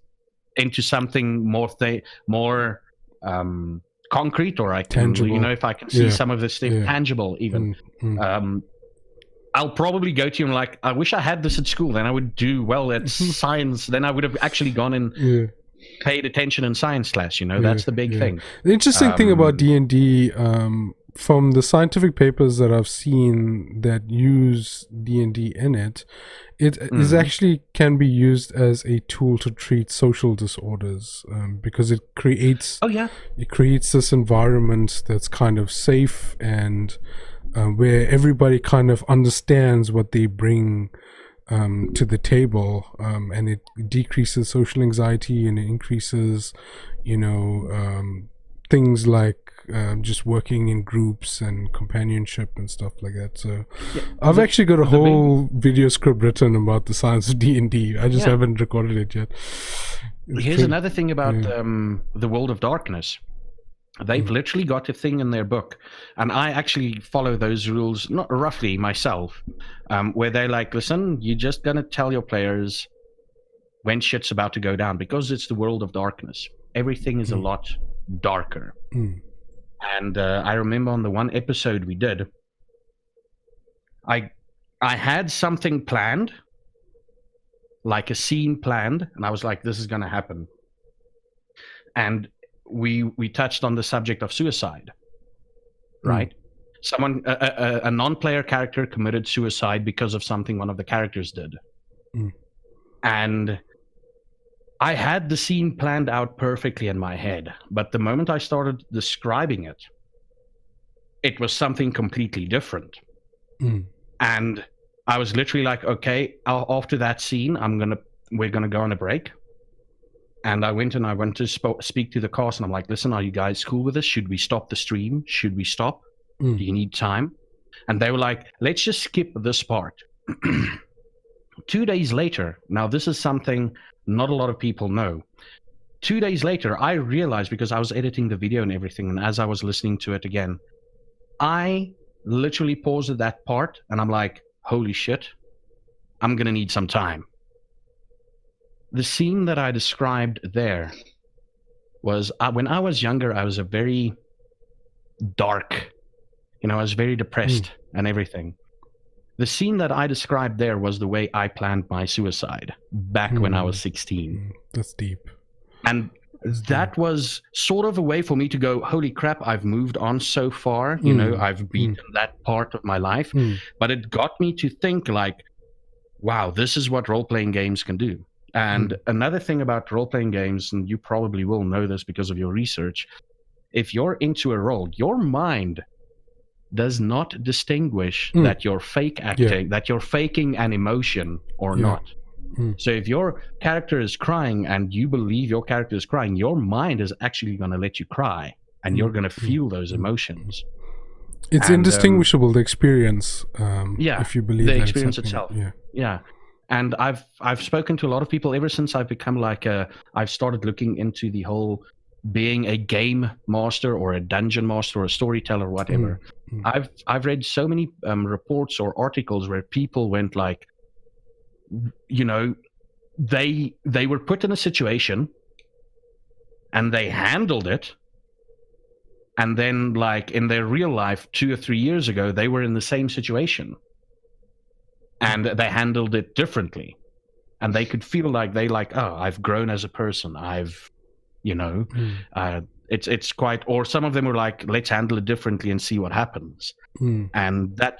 into something more concrete, or I can, tangible. You know, if I can see some of this stuff tangible, even, I'll probably go to you and like, I wish I had this at school. Then I would do well at science. Then I would have actually gone in. paid attention in science class. That's the big thing. The interesting thing about D&D, from the scientific papers that I've seen that use D&D in it, is actually can be used as a tool to treat social disorders, because it creates this environment that's kind of safe and where everybody kind of understands what they bring to the table, and it decreases social anxiety and it increases, things like just working in groups and companionship and stuff like that. So I've actually got a whole video script written about the science of D&D. I just haven't recorded it yet. Here's another thing about the World of Darkness. They've literally got a thing in their book, and I actually follow those rules, not roughly myself, where they're like, listen, you're just going to tell your players when shit's about to go down, because it's the World of Darkness. Everything is a lot darker. And I remember on the one episode we did, I had something planned, like a scene planned, and I was like, this is going to happen. And we touched on the subject of suicide, right? Someone, a non-player character committed suicide because of something one of the characters did. And I had the scene planned out perfectly in my head, but the moment I started describing it, it was something completely different. And I was literally like, okay, after that scene, we're gonna go on a break. And I went to speak to the cast, and I'm like, listen, are you guys cool with this? Should we stop the stream? Should we stop? Do you need time? And they were like, let's just skip this part. 2 days later, now this is something not a lot of people know. 2 days later, I realized, because I was editing the video and everything, and as I was listening to it again, I literally paused at that part, and I'm like, holy shit, I'm going to need some time. The scene that I described there was, when I was younger, I was a very dark, I was very depressed and everything. The scene that I described there was the way I planned my suicide back when I was 16. That's deep. And that was sort of a way for me to go, holy crap, I've moved on so far. I've beaten that part of my life. But it got me to think like, wow, this is what role-playing games can do. And another thing about role-playing games, and you probably will know this because of your research, if you're into a role, your mind does not distinguish that you're fake acting, that you're faking an emotion or not. So if your character is crying and you believe your character is crying, your mind is actually going to let you cry, and you're going to feel those emotions. It's indistinguishable, the experience, if you believe the that experience it's itself. Yeah. And I've spoken to a lot of people ever since I've become I've started looking into the whole being a game master or a dungeon master or a storyteller, whatever. I've read so many reports or articles where people went like, they were put in a situation and they handled it, and then like in their real life 2 or 3 years ago, they were in the same situation and they handled it differently, and they could feel like oh, I've grown as a person. I've it's quite, or some of them were like, let's handle it differently and see what happens. And that,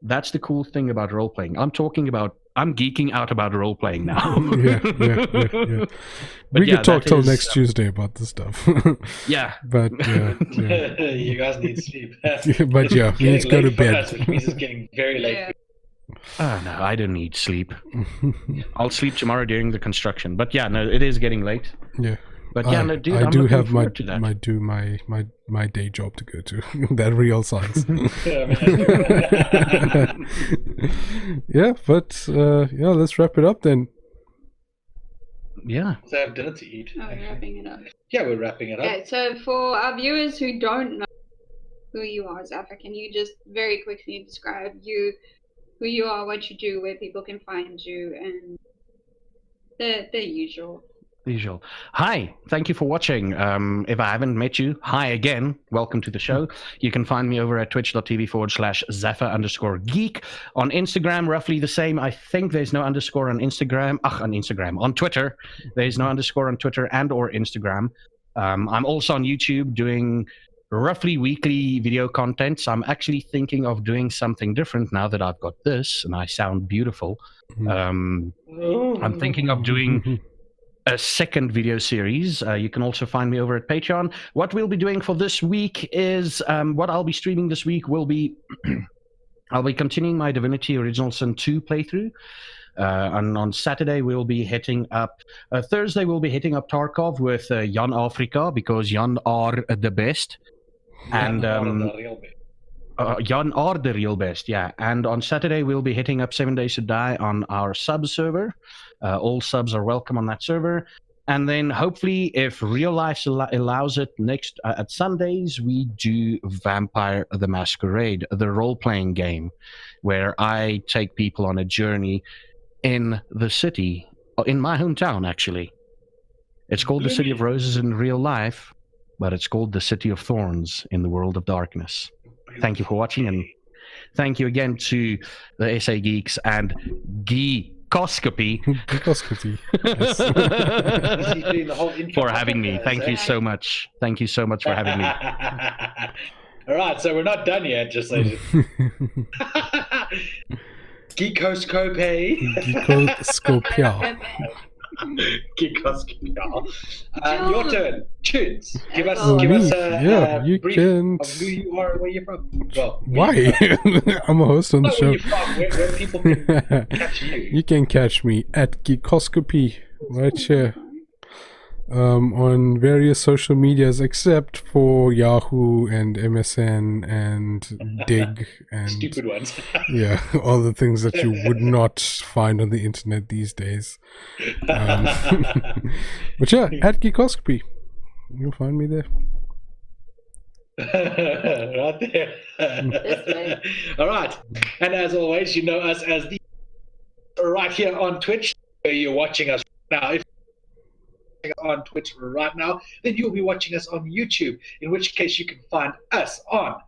that's the cool thing about role playing. I'm geeking out about role playing now. Yeah. We could talk till next Tuesday about this stuff. But you guys need sleep. But we need to go to bed. Which means it's getting very late. Oh no, I don't need sleep. I'll sleep tomorrow during the construction. But it is getting late. Yeah. But dude, I I'm do have my day job to go to. That real science. Let's wrap it up then. Yeah. So I have dinner to eat. Oh, we're wrapping it up. Yeah, we're wrapping it up. Yeah, so for our viewers who don't know who you are, Zaffa, can you just very quickly describe who you are, what you do, where people can find you, and the usual. Usual. Hi, thank you for watching. If I haven't met you, hi again. Welcome to the show. You can find me over at twitch.tv/Zaffa_geek. On Instagram, roughly the same. I think there's no underscore on Instagram. On Twitter. There's no underscore on Twitter and or Instagram. I'm also on YouTube doing roughly weekly video content. So I'm actually thinking of doing something different now that I've got this and I sound beautiful. I'm thinking of doing a second video series. You can also find me over at Patreon. What we'll be doing for this week is what I'll be streaming this week will be I'll be continuing my Divinity Original Sin 2 playthrough. On Saturday we'll be hitting up Thursday we'll be hitting up Tarkov with Jan Afrika because Jan are the best. And Jan are the real best, yeah. And on Saturday we'll be hitting up 7 Days to Die on our sub server. All subs are welcome on that server. And then hopefully, if real life allows it, next at Sundays we do Vampire the Masquerade, the role-playing game, where I take people on a journey in the city, in my hometown actually. It's called the City of Roses in real life, but it's called the City of Thorns in the World of Darkness. Thank you for watching, and thank you again to the SA Geeks and Geekoscopy for having me. Thank you so much. Thank you so much for having me. All right, so we're not done yet, just so Geekoscopy. Geekoscopia. Geekoscopy. Your turn. Chewns. Give us yeah, a you brief can. of who you are and where you're from. Well, Why? I'm a host on the not show. where you're from, where people can catch you. You can catch me at Geekoscopy right here. On various social medias except for Yahoo and MSN and Dig and Stupid ones. yeah, all the things that you would not find on the internet these days. But yeah, at Geekoscopy, you'll find me there. Right there. All right, and as always, you know us as the right here on Twitch, where you're watching us now. If on Twitch right now, then you'll be watching us on YouTube, in which case you can find us on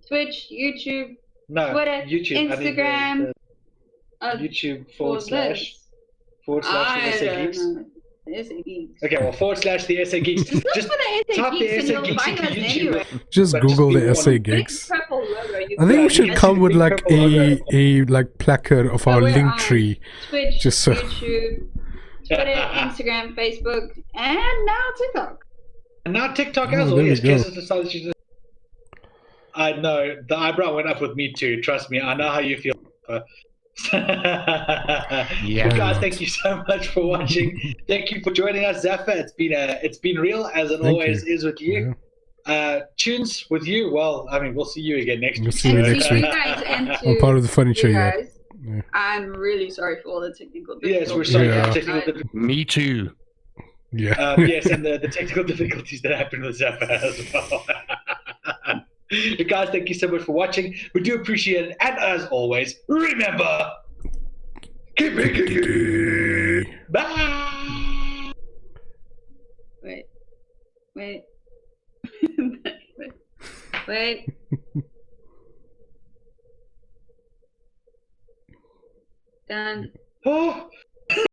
Twitch, YouTube, Twitter, YouTube, Instagram, YouTube / I the SA Geeks. The SA Geeks. Okay, well, / the SA Geeks. Just Just for the type SA the Geeks SA and you'll Geeks find into us YouTube. anywhere. Just But Google just the be SA one. Gigs. Big purple logo. You I think we can should Yeah, come with big like purple logo. a like placard of our we're link on tree. Twitch, Just so- YouTube, Twitter, Instagram, Facebook, and now TikTok. And now TikTok Oh, as well. there we Yes, go. Jess has decided she's. I know the eyebrow went up with me too. Trust me, I know how you feel. Yeah. Well, guys, thank you so much for watching. Thank you for joining us, Zaffa. It's been real as it Thank always you. is with you. Chewns, with you. Well, I mean, we'll see you again next We'll week. see you And next to you week. guys and to I'm part of the furniture, you yeah. guys, Yeah. I'm really sorry for all the technical difficulties. Yes, we're sorry Yeah. for technical difficulties. Me too. Yeah. Yes, and the technical difficulties that happened with Zaffa as well. But guys, thank you so much for watching. We do appreciate it. And as always, remember, keep it geeky. Bye. Wait. Done. Oh.